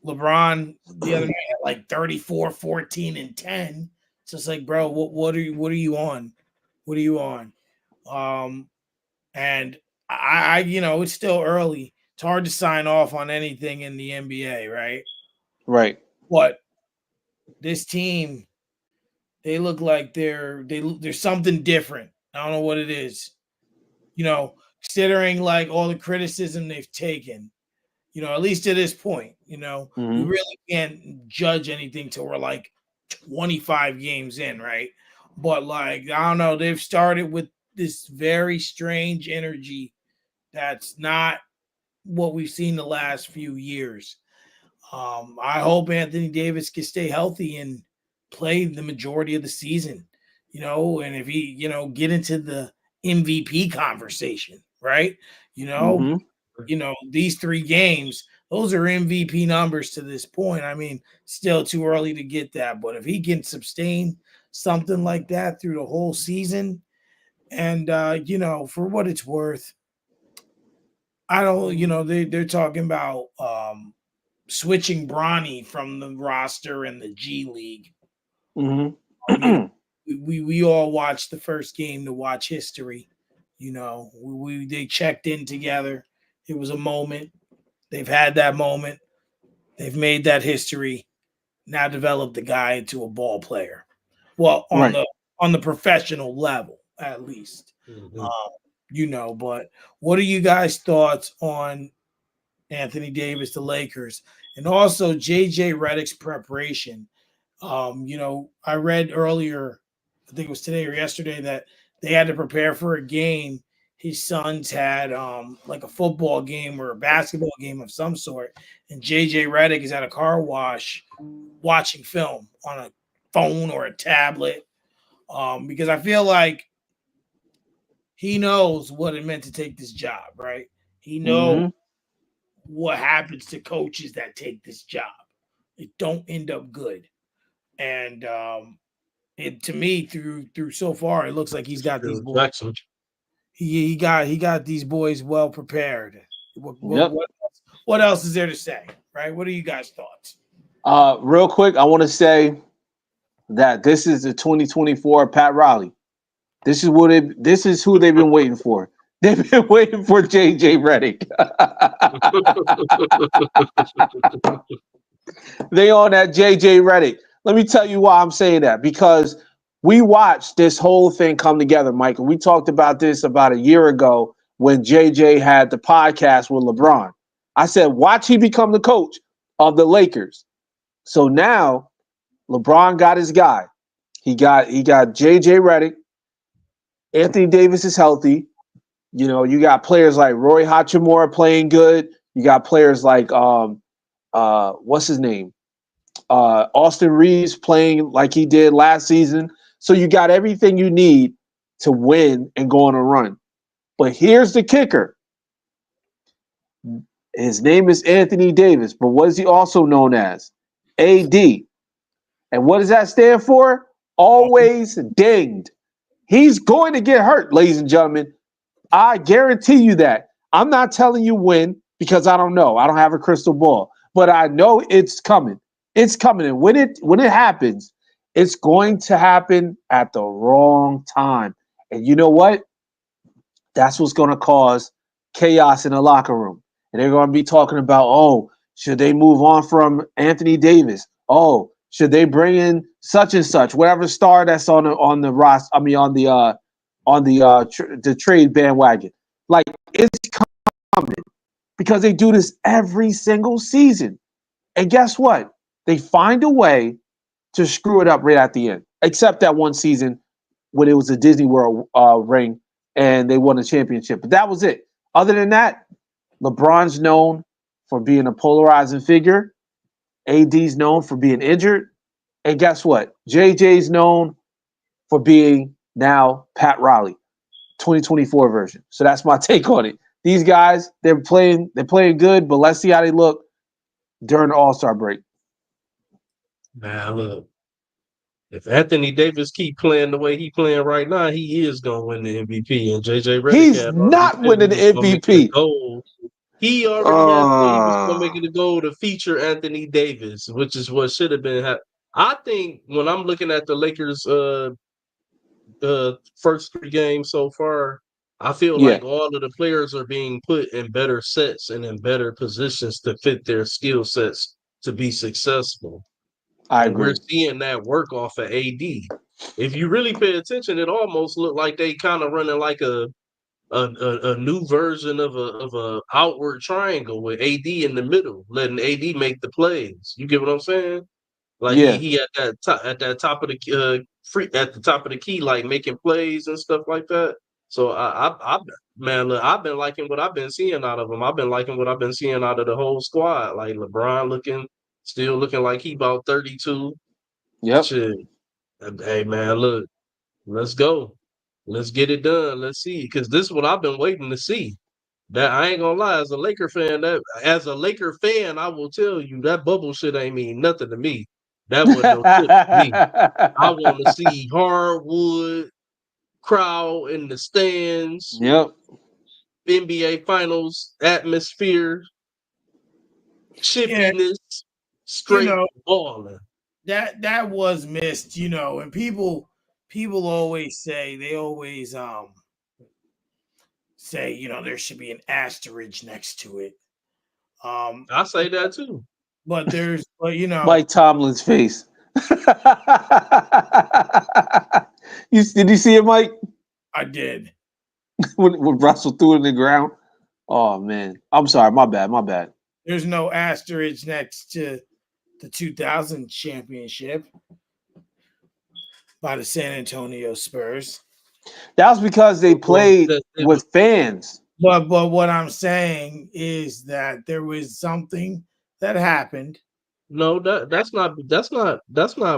LeBron the other night had like 34, 14, and 10. So it's like, bro, what are you on? What are you on? And I you know, it's still early. It's hard to sign off on anything in the NBA, right? Right. But this team, they look like there's something different. I don't know what it is. You know, considering like all the criticism they've taken, you know, at least to this point, you know, we really can't judge anything till we're like 25 games in, right? But like, I don't know, they've started with this very strange energy that's not what we've seen the last few years. I hope Anthony Davis can stay healthy and play the majority of the season, you know, and if he, you know, get into the MVP conversation, right? You know, these 3 games, those are MVP numbers to this point. I mean, still too early to get that, but if he can sustain something like that through the whole season, and for what it's worth, I don't, they're talking about switching Bronny from the roster in the G League. Mm-hmm. We all watched the first game to watch history. They checked in together. It was a moment. They've had that moment. They've made that history. Now develop the guy into a ball player. Well, on the professional level, at least. Mm-hmm. But what are you guys' thoughts on Anthony Davis, the Lakers, and also JJ Redick's preparation? I read earlier, I think it was today or yesterday, that they had to prepare for a game. His sons had like a football game or a basketball game of some sort, and JJ Redick is at a car wash watching film on a phone or a tablet, because I feel like he knows what it meant to take this job, right? He knows what happens to coaches that take this job. It don't end up good. And to me, through so far, it looks like he's got these boys. Jackson. He got these boys well prepared. Yep. What else is there to say, right? What are you guys' thoughts? Real quick, I want to say that this is the 2024 Pat Riley. This is who they've been waiting for. They've been waiting for JJ Redick. They on that JJ Redick. Let me tell you why I'm saying that. Because we watched this whole thing come together, Michael. We talked about this about a year ago when JJ had the podcast with LeBron. I said, watch he become the coach of the Lakers. So now LeBron got his guy. He got JJ Redick. Anthony Davis is healthy. You got players like Roy Hachimura playing good. You got players like what's his name? Austin Reeves playing like he did last season. So you got everything you need to win and go on a run. But here's the kicker. His name is Anthony Davis, but what is he also known as? AD. And what does that stand for? Always dinged. He's going to get hurt, ladies and gentlemen. I guarantee you that. I'm not telling you when because I don't know. I don't have a crystal ball, but I know it's coming. It's coming. And when it happens, it's going to happen at the wrong time. And you know what? That's what's going to cause chaos in the locker room. And they're going to be talking about, oh, should they move on from Anthony Davis? Oh, should they bring in such and such, whatever star that's on the roster? I mean, on the trade bandwagon. Like, it's coming because they do this every single season. And guess what? They find a way to screw it up right at the end. Except that one season when it was a Disney World ring and they won a championship. But that was it. Other than that, LeBron's known for being a polarizing figure. AD's known for being injured. And guess what? JJ's known for being now Pat Riley, 2024 version. So that's my take on it. These guys, they're playing good, but let's see how they look during the All-Star break. Man, look. If Anthony Davis keep playing the way he playing right now, he is gonna win the MVP. And JJ Redick He's not winning the MVP. He already has gonna make it a goal to feature Anthony Davis, which is what should have been. I think when I'm looking at the Lakers, first 3 games so far, I feel like all of the players are being put in better sets and in better positions to fit their skill sets to be successful. I agree. We're seeing that work off of AD. If you really pay attention, it almost looked like they kind of running like a new version of a outward triangle with AD in the middle, letting AD make the plays. You get what I'm saying? Like he at the top of the key, like making plays and stuff like that. So look, I've been liking what I've been seeing out of him. I've been liking what I've been seeing out of the whole squad. Like LeBron still looking like he about 32. Yep. Shit. Hey man, look, let's go. Let's get it done. Let's see. Because this is what I've been waiting to see. That I ain't gonna lie, as a Laker fan, I will tell you that bubble shit ain't mean nothing to me. That wasn't no shit to me. I want to see hardwood crowd in the stands, Yep. NBA Finals atmosphere, Yeah, chippiness, you straight know, balling. that was missed, and people always say there should be an asterisk next to it. I say that too. But Mike Tomlin's face. Did you see it, Mike? I did. When Russell threw it in the ground? Oh man. I'm sorry, my bad. There's no asterisk next to the 2000 championship by the San Antonio Spurs. That was because they played with fans. But what I'm saying is that there was something that happened. No, that's not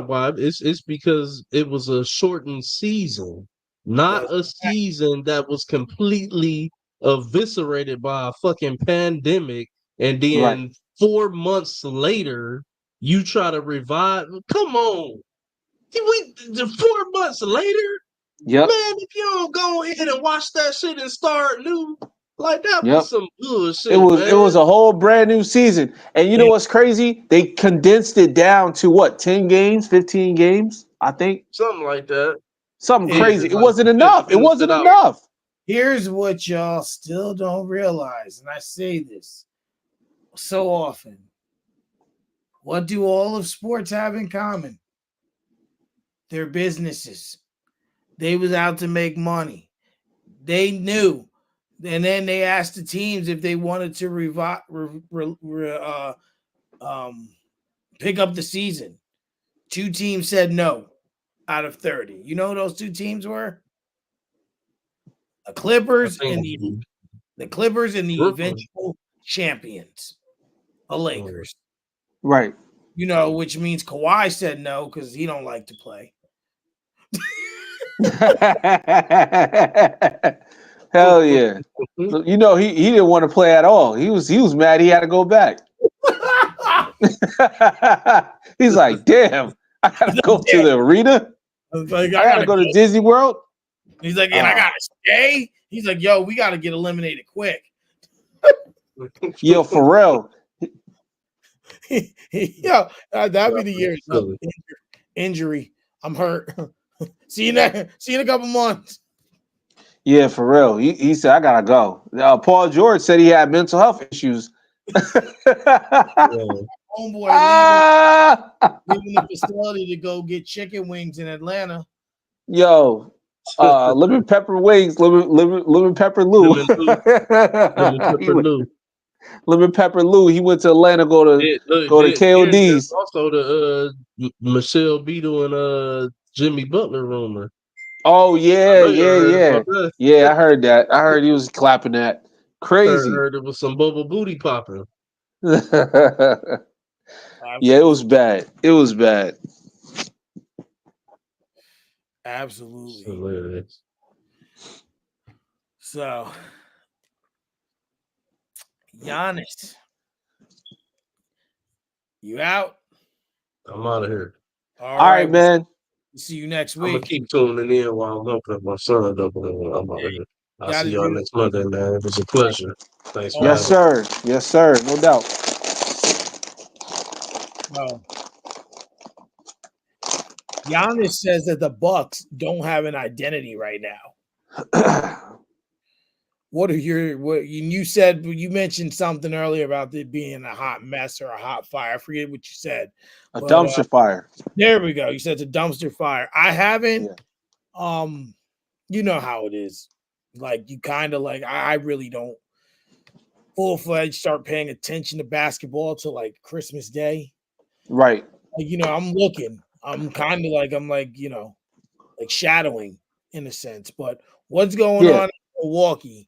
why. It's because it was a shortened season, not a season that was completely eviscerated by a fucking pandemic, and then Right. 4 months later you try to revive. Come on, 4 months later, Yep. man. If you don't go ahead and watch that shit and start new, like that Yep. was some bullshit. It was a whole brand new season. And you know what's crazy? They condensed it down to what, 10 games, 15 games, I think. Something like that. Something Yeah, crazy. It like, wasn't enough. It finish wasn't it out. enough. Here's what y'all still don't realize, and I say this so often. What do all of sports have in common? They're businesses. They was out to make money. They knew. And then they asked the teams if they wanted to pick up the season. 2 teams said no out of 30. You know who those 2 teams were? The Clippers and the Clippers and the Brooklyn. eventual champions, the Lakers. Right. Which means Kawhi said no because he don't like to play. Hell yeah. He didn't want to play at all. He was mad he had to go back. He's like, damn, I gotta go to the arena. I gotta go to Disney World. He's like, and I gotta stay. He's like, yo, we gotta get eliminated quick. Yo, Pharrell. Yo, that'd be the year. Injury. I'm hurt. See you in a couple months. Yeah, Pharrell. He said, I gotta go. Paul George said he had mental health issues. Homeboy leaving the facility to go get chicken wings in Atlanta. Yo, lemon pepper wings, lemon pepper Lou. Lemon pepper Lou. He went to Atlanta go to KOD's. Also the Michelle Beadle and Jimmy Butler rumor. Oh yeah. Yeah, I heard that. I heard he was clapping that. Crazy. I heard it was some bubble booty popping. Yeah, it was bad. It was bad. Absolutely. Hilarious. So, Giannis, you out? I'm out of here. All right, man. See you next week. I'm gonna keep tuning in while I'm looking at my son. I'm out here. I'll see y'all next Monday, man. It was a pleasure. Thanks for Yes, sir. Yes, sir. No doubt. Giannis says that the Bucks don't have an identity right now. What you said? You mentioned something earlier about it being a hot mess or a hot fire. I forget what you said. A dumpster fire. There we go. You said it's a dumpster fire. I haven't. Yeah. You know how it is. Like you kind of like I really don't full-fledged start paying attention to basketball till like Christmas Day. Right. Like, I'm looking. I'm kind of like like shadowing in a sense. But what's going on in Milwaukee?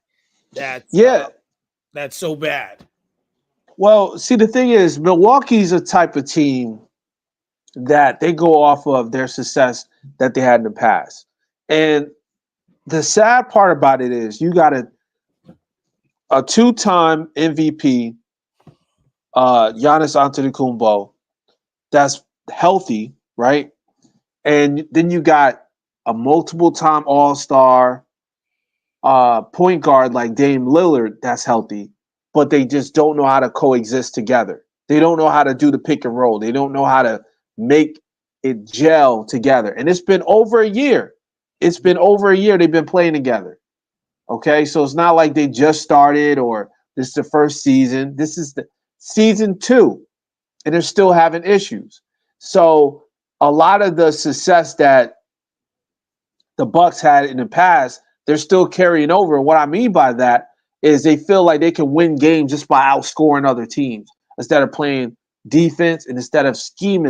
That's so bad. Well, see, the thing is, Milwaukee's a type of team that they go off of their success that they had in the past. And the sad part about it is you got to a two-time MVP, Giannis Antetokounmpo, that's healthy, right? And then you got a multiple-time All-Star point guard like Dame Lillard that's healthy, but they just don't know how to coexist together. They don't know how to do the pick and roll. They don't know how to make it gel together. And it's been over a year. It's been over a year they've been playing together. Okay, so it's not like they just started or this is the first season. This is the season 2, and they're still having issues. So a lot of the success that the Bucks had in the past, they're still carrying over. And what I mean by that is they feel like they can win games just by outscoring other teams instead of playing defense and instead of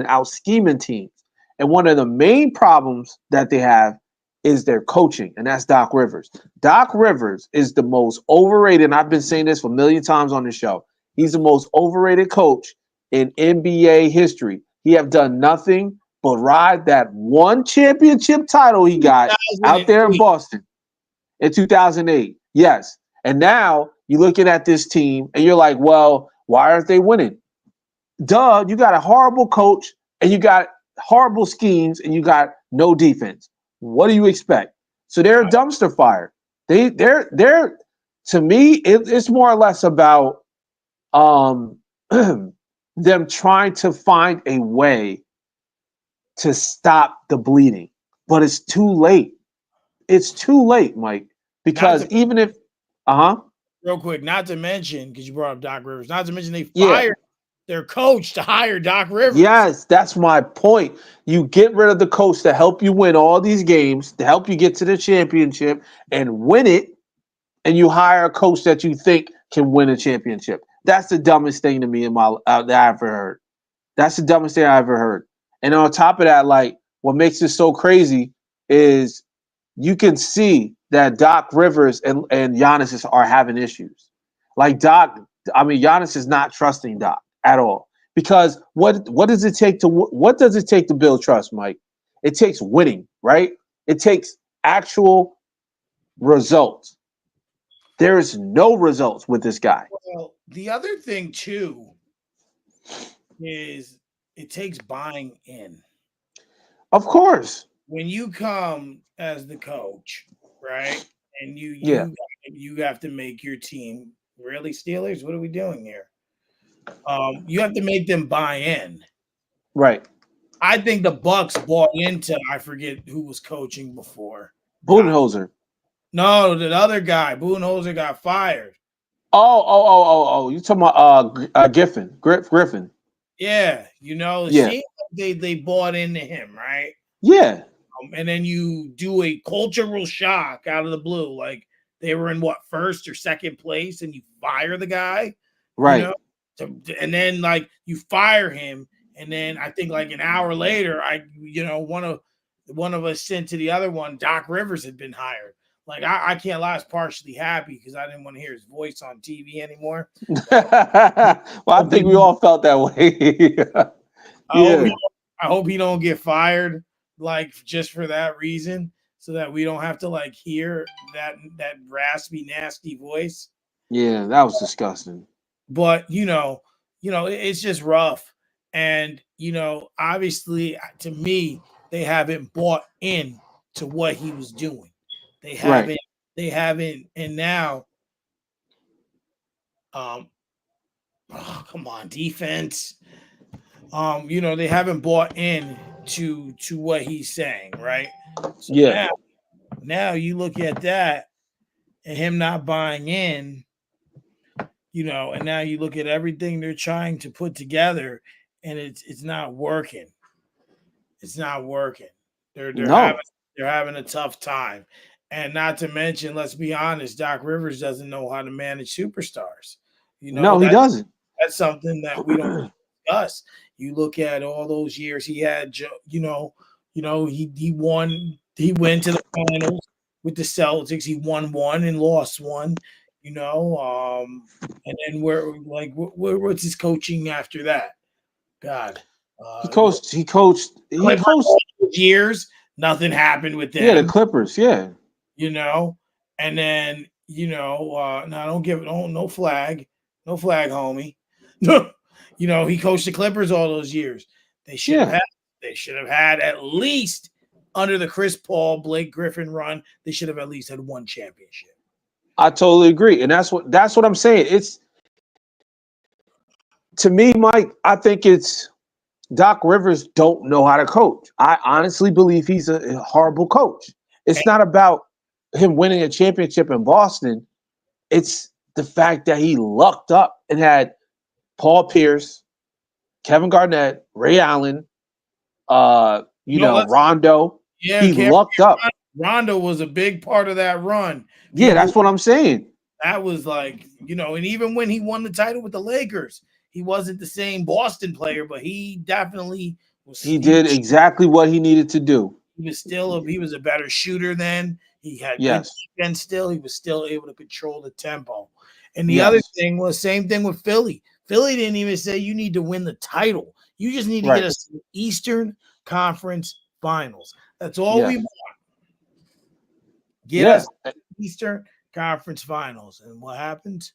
out scheming teams. And one of the main problems that they have is their coaching, and that's Doc Rivers. Doc Rivers is the most overrated, and I've been saying this for a million times on the show. He's the most overrated coach in NBA history. He have done nothing but ride that one championship title he got out there in Boston in 2008. Yes. And now you're looking at this team, and you're like, well, why aren't they winning? Duh, you got a horrible coach, and you got horrible schemes, and you got no defense. What do you expect? So they're a dumpster fire. They're to me, it's more or less about them trying to find a way to stop the bleeding. But it's too late. It's too late, Mike. Because even if real quick, not to mention, because you brought up Doc Rivers, not to mention they fired their coach to hire Doc Rivers. Yes, that's my point. You get rid of the coach to help you win all these games, to help you get to the championship and win it, and you hire a coach that you think can win a championship. That's the dumbest thing to me in my that I've ever heard. That's the dumbest thing I've ever heard. And on top of that, like, what makes this so crazy is you can see that Doc Rivers and Giannis are having issues. Like Giannis is not trusting Doc at all. Because what does it take to build trust, Mike? It takes winning, right? It takes actual results. There is no results with this guy. Well, the other thing too is it takes buying in. Of course. When you come as the coach, right? And you have to make your team really Steelers. What are we doing here? You have to make them buy in. Right. I think the Bucks bought into, I forget who was coaching before. Budenholzer. No, the other guy. Budenholzer got fired. Oh. You talking about Griffin. Yeah, they bought into him, right? Yeah. And then you do a cultural shock out of the blue, like they were in first or second place, and you fire the guy, right? And then like you fire him, and then I think like an hour later, one of us sent to the other one, Doc Rivers had been hired. Like I can't lie, I was partially happy because I didn't want to hear his voice on TV anymore. Well, I think we all felt that way. I hope he don't get fired, like just for that reason, so that we don't have to like hear that raspy, nasty voice. Yeah, that was disgusting. But it's just rough, and obviously, to me, they haven't bought in to what he was doing. They haven't. Right. They haven't, and now, come on, defense. They haven't bought in to what he's saying, right? So yeah. Now you look at that and him not buying in, and now you look at everything they're trying to put together, and it's not working. It's not working. They're having a tough time. And not to mention, let's be honest, Doc Rivers doesn't know how to manage superstars. No, he doesn't. That's something that we don't discuss. You look at all those years he had, he won. He went to the finals with the Celtics. He won one and lost one. And then what's his coaching after that? God, he coached years. Nothing happened with them. Yeah, the Clippers. Yeah. And then Now no flag, homie. He coached the Clippers all those years. They should have Yeah. had at least under the Chris Paul, Blake Griffin run. They should have at least had one championship. I totally agree, and that's what I'm saying. It's to me, Mike. I think it's Doc Rivers don't know how to coach. I honestly believe he's a horrible coach. It's not about him winning a championship in Boston. It's the fact that he lucked up and had Paul Pierce, Kevin Garnett, Ray Allen, Rondo. Yeah, he lucked up. Rondo was a big part of that run. Yeah, that's what I'm saying. That was like, and even when he won the title with the Lakers, he wasn't the same Boston player, but he definitely was. He did exactly what he needed to do. He was a better shooter then. He had good defense still. He was still able to control the tempo. And the other thing was same thing with Philly. Philly didn't even say you need to win the title. You just need to get us to the Eastern Conference Finals. That's all we want. Get us to the Eastern Conference Finals. And what happens?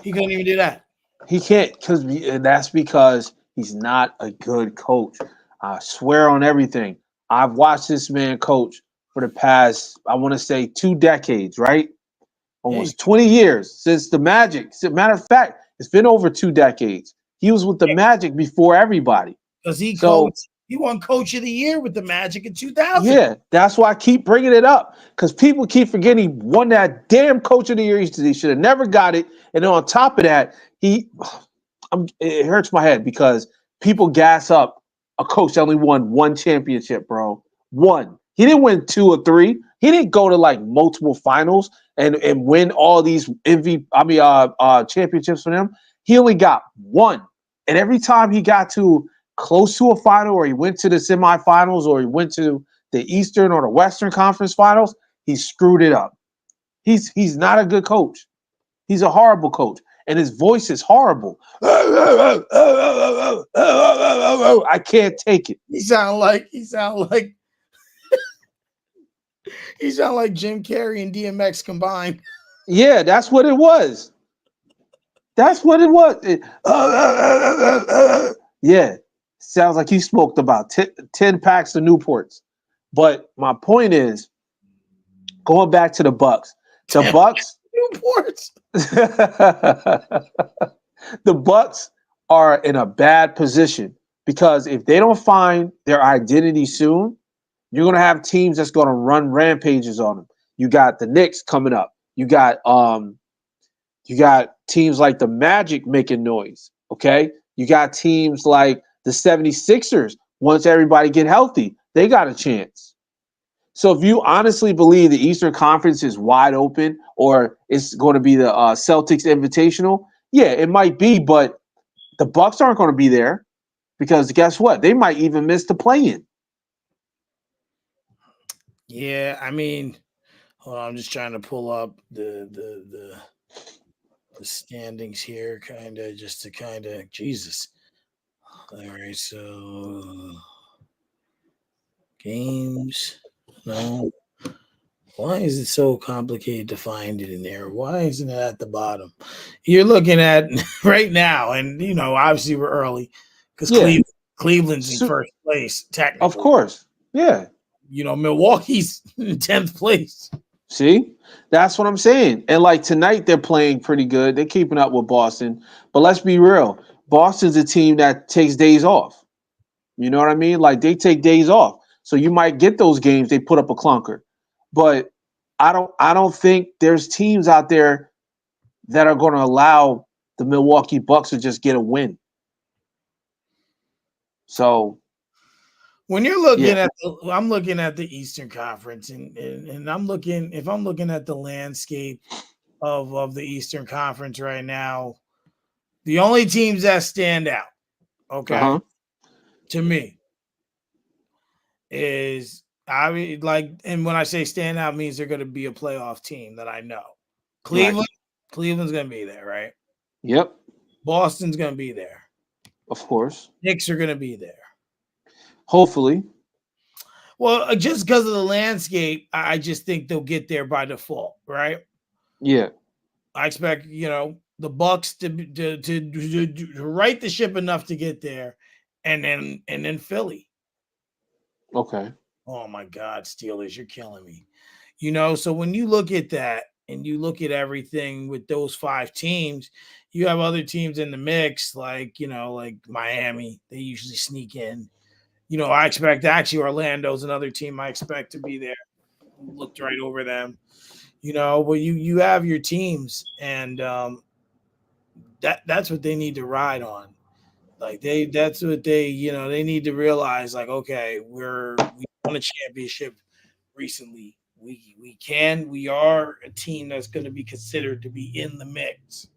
He couldn't even do that. He can't, that's because he's not a good coach. I swear on everything. I've watched this man coach for the past, I want to say 2 decades, right? Almost 20 years since the Magic. As a matter of fact, it's been over 2 decades. He was with the Magic before everybody. Because he won Coach of the Year with the Magic in 2000. Yeah, that's why I keep bringing it up. Because people keep forgetting he won that damn Coach of the Year. He should have never got it. And then on top of that, it hurts my head because people gas up a coach that only won 1 championship, bro. 1. He didn't win 2 or 3. He didn't go to like multiple finals and win all these championships for them. He only got 1. And every time he got to close to a final, or he went to the semifinals, or he went to the Eastern or the Western Conference Finals, he screwed it up. He's not a good coach. He's a horrible coach, and his voice is horrible. I can't take it. He sound like Jim Carrey and DMX combined. Yeah, that's what it was. Yeah, sounds like he smoked about 10 packs of Newports. But my point is, going back to the Bucks. The Bucks Newports. The Bucks are in a bad position because if they don't find their identity soon, you're going to have teams that's going to run rampages on them. You got the Knicks coming up. You got teams like the Magic making noise, okay? You got teams like the 76ers. Once everybody get healthy, they got a chance. So if you honestly believe the Eastern Conference is wide open or it's going to be the Celtics Invitational, yeah, it might be, but the Bucks aren't going to be there because guess what? They might even miss the play-in. Yeah, I mean, hold on, I'm just trying to pull up the standings here, Jesus. All right, so games. No. Why is it so complicated to find it in there? Why isn't it at the bottom? You're looking at right now, and obviously we're early because Cleveland's in first place, technically. Of course. Yeah. Milwaukee's in 10th place. See? That's what I'm saying. And like tonight, they're playing pretty good. They're keeping up with Boston. But let's be real. Boston's a team that takes days off. You know what I mean? Like they take days off. So you might get those games, they put up a clunker. But I don't think there's teams out there that are going to allow the Milwaukee Bucks to just get a win. So when you're looking I'm looking at the Eastern Conference, and I'm looking at the landscape of the Eastern Conference right now, the only teams that stand out, to me, is and when I say stand out means they're going to be a playoff team that I know. Cleveland's going to be there, right? Yep. Boston's going to be there. Of course. Knicks are going to be there. Hopefully. Well, just because of the landscape, I just think they'll get there by default, right? Yeah. I expect the Bucks to right the ship enough to get there, and then Philly. Okay. Oh my God, Steelers, you're killing me. So when you look at that and you look at everything with those 5 teams, you have other teams in the mix, like like Miami. They usually sneak in. I expect actually Orlando's another team I expect to be there. Looked right over them. But you have your teams, and that's what they need to ride on. Like that's what they need to realize. Like, okay, we won a championship recently. We are a team that's going to be considered to be in the mix.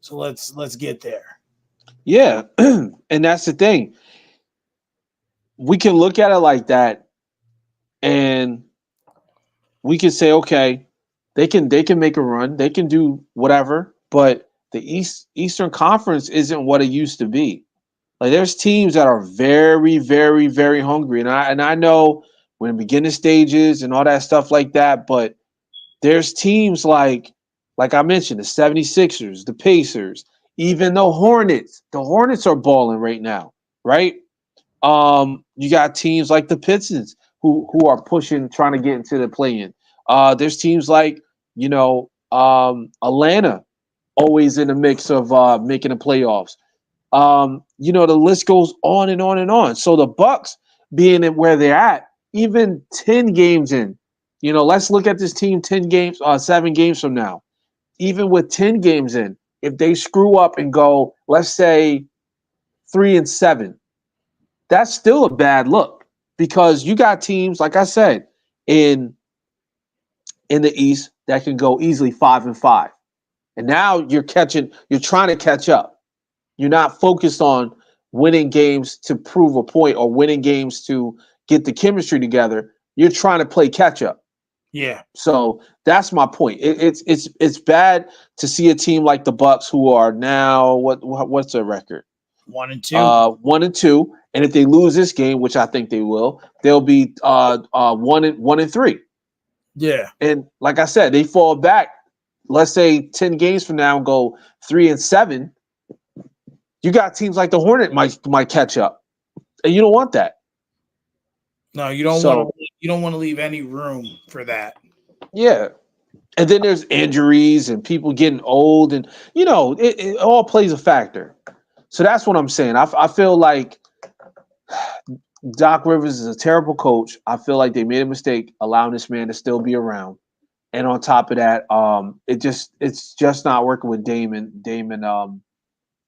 So let's get there. Yeah. And that's the thing. We can look at it like that, and we can say, okay, they can make a run, they can do whatever, but the Eastern Conference isn't what it used to be. Like there's teams that are very, very, very hungry. And I know we're in beginning stages and all that stuff like that, but there's teams like I mentioned, the 76ers, the Pacers, even the Hornets. The Hornets are balling right now, right? You got teams like the Pistons who are pushing, trying to get into the play-in. There's teams like, Atlanta, always in the mix of making the playoffs. The list goes on and on and on. So the Bucks being at where they're at, even 10 games in, let's look at this team 7 games from now. Even with 10 games in, if they screw up and go, let's say 3-7, that's still a bad look because you got teams, like I said, in the East that can go easily 5-5. And now you're trying to catch up. You're not focused on winning games to prove a point or winning games to get the chemistry together. You're trying to play catch up. Yeah. So that's my point. It's bad to see a team like the Bucks, who are now what's their record? 1-2. 1-2, and if they lose this game, which I think they will, they'll be 1-3. Yeah. And like I said, they fall back. Let's say 10 games from now and go 3-7. You got teams like the Hornet might catch up, and you don't want that. No, you don't want to. You don't want to leave any room for that. Yeah, and then there's injuries and people getting old, and it all plays a factor. So that's what I'm saying. I feel like Doc Rivers is a terrible coach. I feel like they made a mistake allowing this man to still be around. And on top of that, it's just not working with Dame and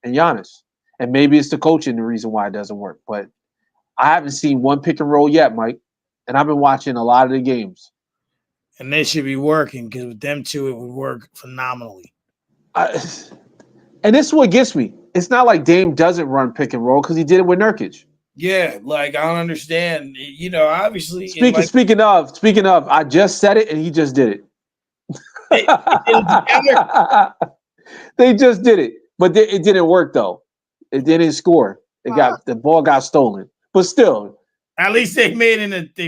Giannis. And maybe it's the coaching the reason why it doesn't work. But I haven't seen one pick and roll yet, Mike. And I've been watching a lot of the games. And they should be working because with them two, it would work phenomenally. And this is what gets me. It's not like Dame doesn't run pick and roll because he did it with Nurkic. Yeah, like I don't understand. Obviously. Speaking of, I just said it and he just did it. They just did it, but it didn't work though. It didn't score. The ball got stolen, but still. At least they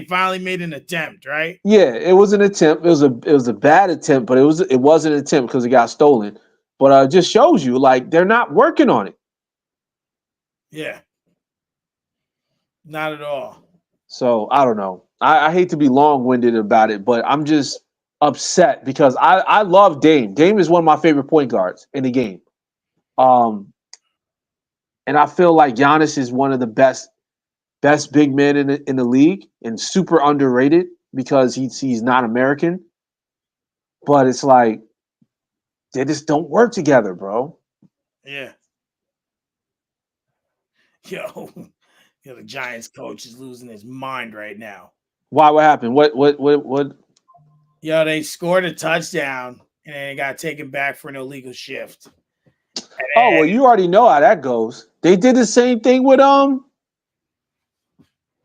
finally made an attempt, right? Yeah, it was an attempt. It was a bad attempt, but it was an attempt because it got stolen. But it just shows you like they're not working on it. Yeah. Not at all. So I don't know. I hate to be long-winded about it, but I'm just upset because I love Dame. Dame is one of my favorite point guards in the game. And I feel like Giannis is one of the best big men in the league and super underrated because he's not American. But it's like they just don't work together, bro. Yeah. Yo, the Giants coach is losing his mind right now. Why? What happened? What? Yo, they scored a touchdown and then it got taken back for an illegal shift. Oh, well, you already know how that goes. They did the same thing with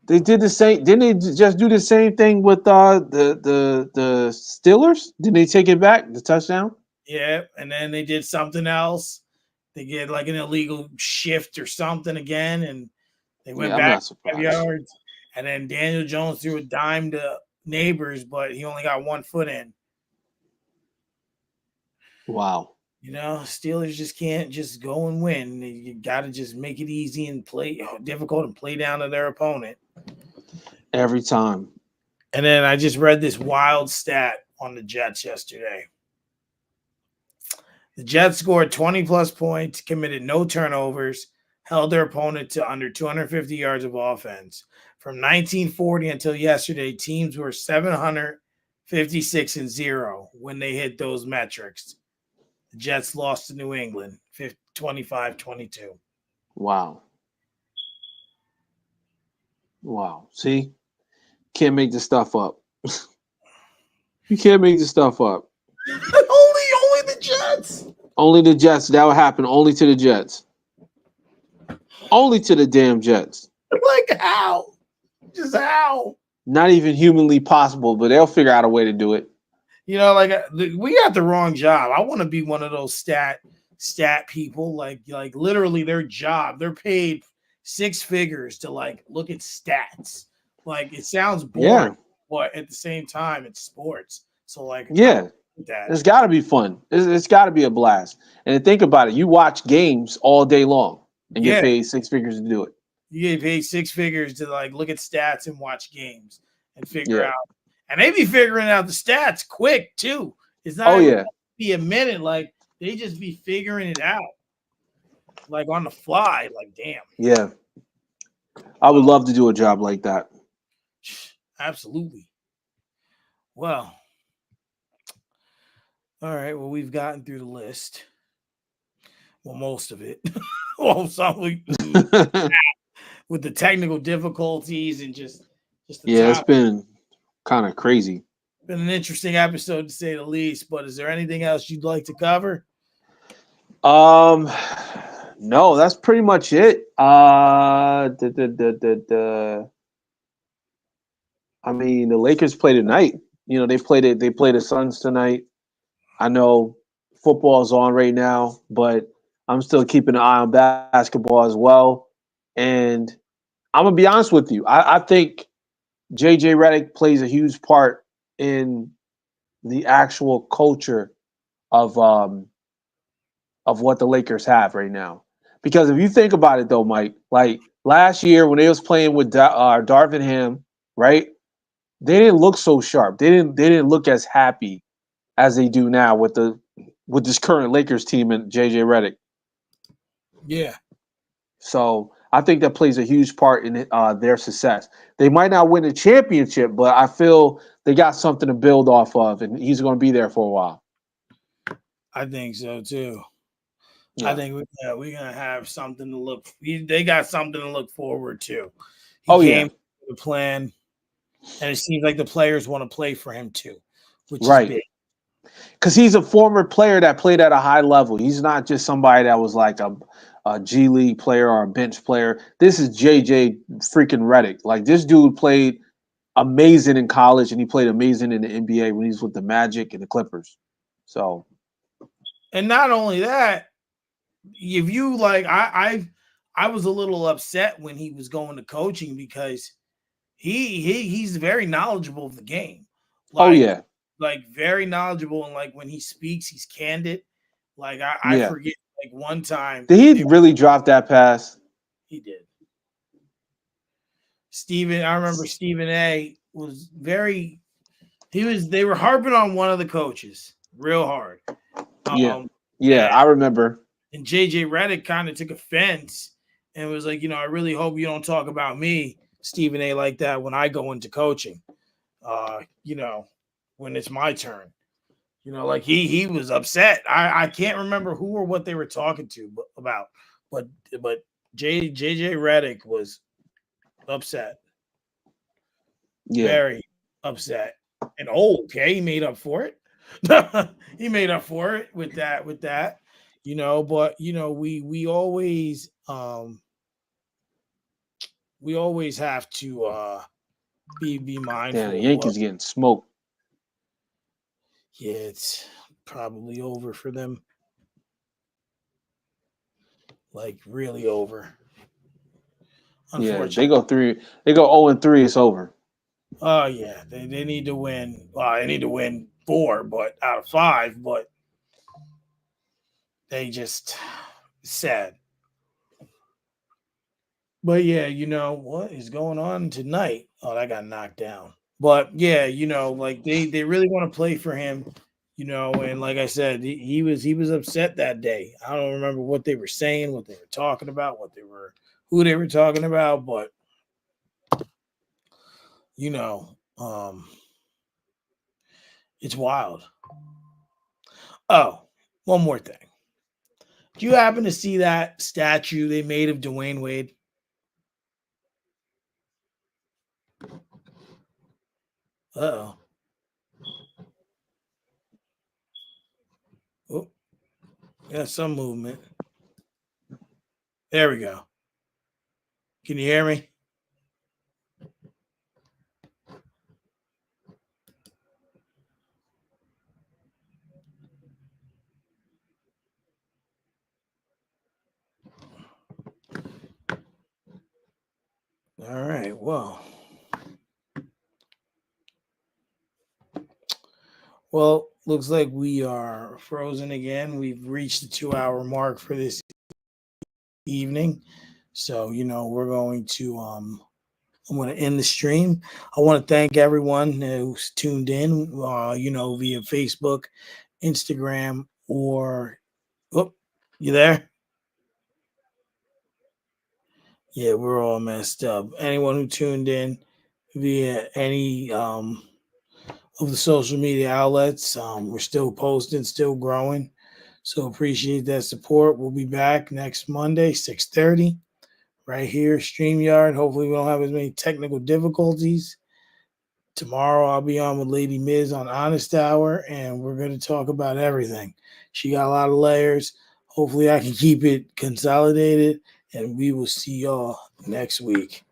They did the same. Didn't they just do the same thing with the Steelers? Didn't they take it back, the touchdown? Yeah, and then they did something else. They get like an illegal shift or something again, and they went back 5 yards. And then Daniel Jones threw a dime to Neighbors, but he only got 1 foot in. Wow. You know, Steelers just can't just go and win. You got to just make it easy and play difficult and play down to their opponent. Every time. And then I just read this wild stat on the Jets yesterday. The Jets scored 20-plus points, committed no turnovers, held their opponent to under 250 yards of offense. From 1940 until yesterday, teams were 756-0 when they hit those metrics. The Jets lost to New England 25-22. Wow. Wow. See? Can't make this stuff up. You can't make this stuff up. only the Jets. Only the Jets. That would happen only to the Jets. Only to the damn Jets. Like how? Just how? Not even humanly possible, but they'll figure out a way to do it. You know, like we got the wrong job. I want to be one of those stat people. Like literally their job. They're paid 6 figures to like look at stats. Like it sounds boring, but at the same time, it's sports. So like, yeah, it's got to be fun. It's got to be a blast. And think about it, you watch games all day long and get paid 6 figures to do it. You get paid 6 figures to like look at stats and watch games and figure out. And they be figuring out the stats quick too. It's not be a minute. Like they just be figuring it out, like on the fly. Like damn. Yeah, I would love to do a job like that. Absolutely. Well, all right. Well, we've gotten through the list. Well, most of it. Well, some with the technical difficulties and just the it's been kind of crazy. Been an interesting episode to say the least. But is there anything else you'd like to cover? No, that's pretty much it. I mean, the Lakers play tonight. You know, they play the Suns tonight. I know football's on right now, but I'm still keeping an eye on basketball as well. And I'm gonna be honest with you. I think JJ Redick plays a huge part in the actual culture of what the Lakers have right now. Because if you think about it, though, Mike, like last year when they was playing with Darvin Ham, right? They didn't look so sharp. They didn't look as happy as they do now with this current Lakers team and JJ Redick. Yeah. So I think that plays a huge part in their success. They might not win the championship, but I feel they got something to build off of, and he's going to be there for a while. I think so too. Yeah. I think we're gonna have something to look. They got something to look forward to. He came with a plan, and it seems like the players want to play for him too, which is big. Because he's a former player that played at a high level. He's not just somebody that was like a G League player or a bench player. This is JJ freaking Redick. Like this dude played amazing in college, and he played amazing in the NBA when he was with the Magic and the Clippers. So, and not only that. If you like, I was a little upset when he was going to coaching because he's very knowledgeable of the game. Like, like very knowledgeable, and like when he speaks, he's candid. Like I forget, like one time did he really drop that pass? He did. I remember Stephen A. was very. They were harping on one of the coaches real hard. I remember. And JJ Redick kind of took offense and was like, I really hope you don't talk about me, Stephen A, like that when I go into coaching. When it's my turn. Like he was upset. I can't remember who or what they were talking about, but JJ Redick was upset. Yeah. Very upset. And he made up for it. He made up for it with that. But we always have to be mindful. Yeah, the Yankees getting smoked. Yeah, it's probably over for them. Like really over. Yeah, Unfortunately. they go 3. They go 0-3. It's over. Oh yeah, they need to win. Well, they need to win 4, but out of 5. But they just sad. But yeah, what is going on tonight? Oh, that got knocked down. But yeah, like they really want to play for him, and like I said, he was upset that day. I don't remember what they were saying, what they were talking about, who they were talking about, but you know, um it's wild. Oh, one more thing. Do you happen to see that statue they made of Dwayne Wade? Uh-oh. Oh, yeah, some movement. There we go. Can you hear me? All right. Well, looks like we are frozen again. We've reached the 2-hour mark for this evening. So, we're going to I'm going to end the stream. I want to thank everyone who's tuned in, via Facebook, Instagram, or you there? Yeah, we're all messed up. Anyone who tuned in via any of the social media outlets, we're still posting, still growing. So appreciate that support. We'll be back next Monday, 6:30, right here, StreamYard. Hopefully we don't have as many technical difficulties. Tomorrow I'll be on with Lady Miz on Honest Hour, and we're going to talk about everything. She got a lot of layers. Hopefully I can keep it consolidated, and we will see y'all next week.